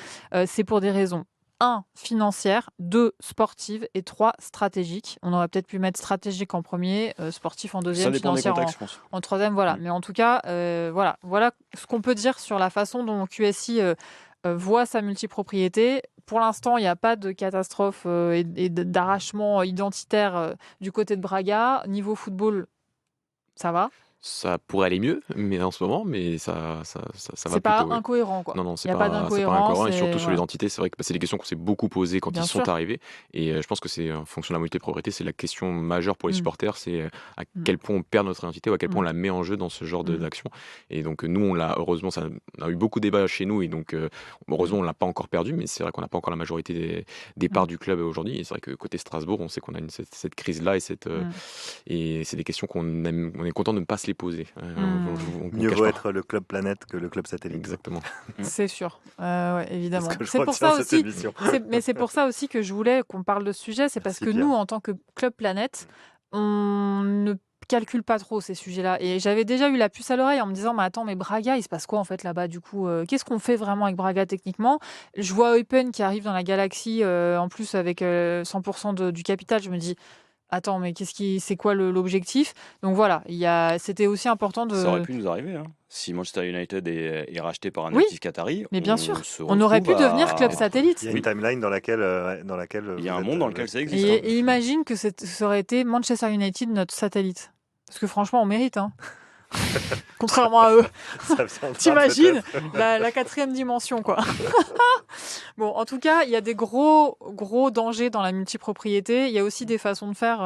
c'est pour des raisons 1, financière, 2, sportive et 3, stratégique. On aurait peut-être pu mettre stratégique en premier, sportif en Ça deuxième, dépend des financière contextes, je pense. en troisième, voilà. Mm. Mais en tout cas, voilà ce qu'on peut dire sur la façon dont QSI voit sa multipropriété. Pour l'instant, il n'y a pas de catastrophe et d'arrachement identitaire du côté de Braga. Niveau football, ça va. Ça pourrait aller mieux, mais en ce moment, mais ça va C'est plutôt. pas Oui. incohérent, quoi. Non, Il c'est n'y a pas pas d'incohérence. incohérent, et surtout sur Voilà. l'identité, c'est vrai que c'est des questions qu'on s'est beaucoup posées quand Bien ils sont sûr. arrivés, et je pense que c'est en fonction de la multipropriété, c'est la question majeure pour les Mm. supporters, c'est à Mm. quel point on perd notre identité ou à quel point on Mm. la met en jeu dans ce genre Mm. d'action. Et donc nous, heureusement, on a eu beaucoup de débats chez nous, et donc heureusement, on l'a pas encore perdu, mais c'est vrai qu'on n'a pas encore la majorité des parts Mm. du club aujourd'hui. Et c'est vrai que côté Strasbourg, on sait qu'on a cette crise-là, Mm. et c'est des questions on est content de ne pas se les poser. On Mieux cache vaut pas. être le club planète que le club satellite. Exactement. C'est sûr. Ouais, C'est évidemment. ce que je C'est pour retiens ça de cette aussi. émission. Mais c'est pour ça aussi que je voulais qu'on parle de ce sujet. C'est parce Merci, que Pierre. nous, en tant que Club Planète, on ne calcule pas trop ces sujets-là. Et j'avais déjà eu la puce à l'oreille en me disant, mais attends, mais Braga, il se passe quoi en fait là-bas du coup qu'est-ce qu'on fait vraiment avec Braga techniquement? Je vois Eupen qui arrive dans la galaxie, en plus avec 100% du capital. Je me dis, attends, mais c'est quoi l'objectif? Donc voilà, c'était aussi important Ça aurait de... pu nous arriver. Si Manchester United est racheté par un Oui, actif qatari, mais bien on sûr, se on aurait pu retrouve devenir club à... satellite. Il y a une Oui. timeline dans laquelle Il y a vous un êtes, monde dans lequel ça existe. Et imagine que ça aurait été Manchester United, notre satellite. Parce que franchement, on mérite. Hein. Contrairement à eux. Ça viendra T'imagines peut-être. la 4e dimension, quoi. Bon, en tout cas, il y a des gros dangers dans la multipropriété. Il y a aussi des façons de faire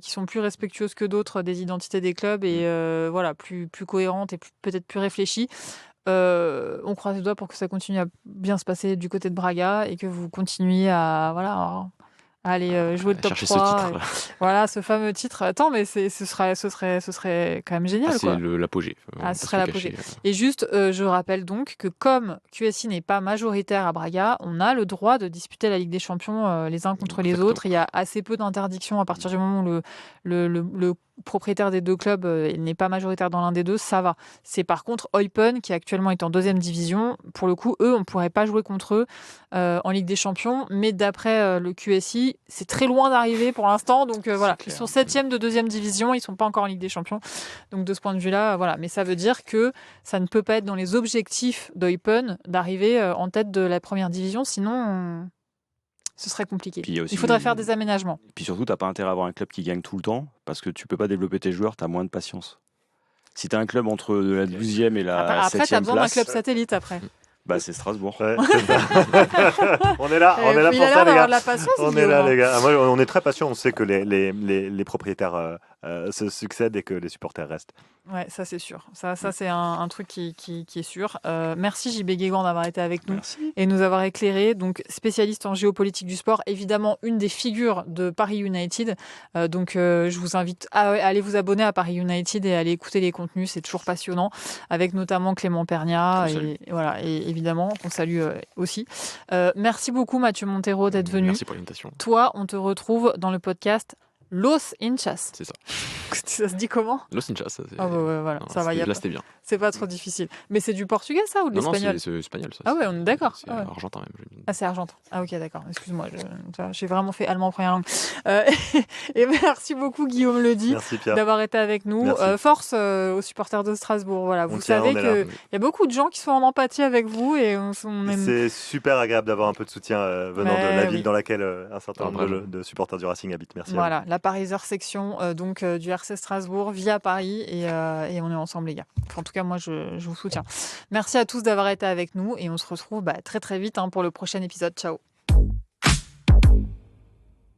qui sont plus respectueuses que d'autres des identités des clubs et voilà, plus cohérentes et peut-être plus réfléchies. On croise les doigts pour que ça continue à bien se passer du côté de Braga et que vous continuiez à aller jouer le top Chercher ce 3. titre. Voilà, ce fameux titre. Attends, mais ce serait quand même génial, C'est quoi. l'apogée. On va Ah, pas ce se serait le l'apogée. cacher. Et juste, je rappelle donc que comme QSI n'est pas majoritaire à Braga, on a le droit de disputer la Ligue des Champions les uns contre les Exactement. autres. Il y a assez peu d'interdictions à partir du moment où le propriétaire des deux clubs n'est pas majoritaire dans l'un des deux, ça va. C'est par contre Eupen qui actuellement est en 2e division. Pour le coup, eux, on ne pourrait pas jouer contre eux en Ligue des Champions. Mais d'après le QSI, c'est très loin d'arriver pour l'instant. Donc voilà, ils clair. sont 7e de 2e division. Ils ne sont pas encore en Ligue des Champions. Donc de ce point de vue-là, voilà. Mais ça veut dire que ça ne peut pas être dans les objectifs d'Eupen d'arriver en tête de la 1re division. Sinon, ce serait compliqué. Puis il y a aussi- faudrait faire des aménagements. Puis surtout, t'as pas intérêt à avoir un club qui gagne tout le temps parce que tu peux pas développer tes joueurs, tu as moins de patience. Si tu as un club entre la 12e et la Après, tu as 7e besoin d'un place, club satellite après. c'est Strasbourg. Ouais, c'est ça. on est là Il pour a l'air ça, les d'avoir gars. de la patience. On est Guillaume, là, hein. les gars. Ah, moi, on est très patients. On sait que les propriétaires se succèdent et que les supporters restent. Ouais, ça c'est sûr. Ça c'est un truc qui est sûr. Merci JB Guégan d'avoir été avec nous Merci. et nous avoir éclairé. Donc spécialiste en géopolitique du sport, évidemment une des figures de Paris United. Je vous invite à aller vous abonner à Paris United et à aller écouter les contenus. C'est toujours passionnant, avec notamment Clément Pernia et voilà, et évidemment qu'on salue aussi. Merci beaucoup Mathieu Montero d'être venu. Merci pour l'invitation. Toi, on te retrouve dans le podcast Los Hinchas. C'est ça. Ça se dit comment? Los Hinchas. Ça, Ah bah ouais, voilà, non, ça va. là, c'était bien. C'est pas trop difficile. Mais c'est du portugais, ça, ou de Non, l'espagnol? c'est espagnol. Ça. Ah ouais, on est d'accord. C'est Ah ouais. argentin même. Ah, c'est argentin. Ah ok, d'accord. Excuse-moi, j'ai vraiment fait allemand première langue. Et merci beaucoup, Guillaume Ledy, Merci, Pierre. d'avoir été avec nous. Merci. Force aux supporters de Strasbourg. Voilà, vous tient, savez on est là. qu'il y a beaucoup de gens qui sont en empathie avec vous et on aime... C'est super agréable d'avoir un peu de soutien venant de la ville oui. dans laquelle un certain nombre vraiment. de supporters du Racing habitent. Merci. à Voilà, la Pariser section du RC Strasbourg via Paris et on est ensemble les gars. Enfin, en tout cas moi je vous soutiens. Merci à tous d'avoir été avec nous et on se retrouve très très vite pour le prochain épisode. Ciao.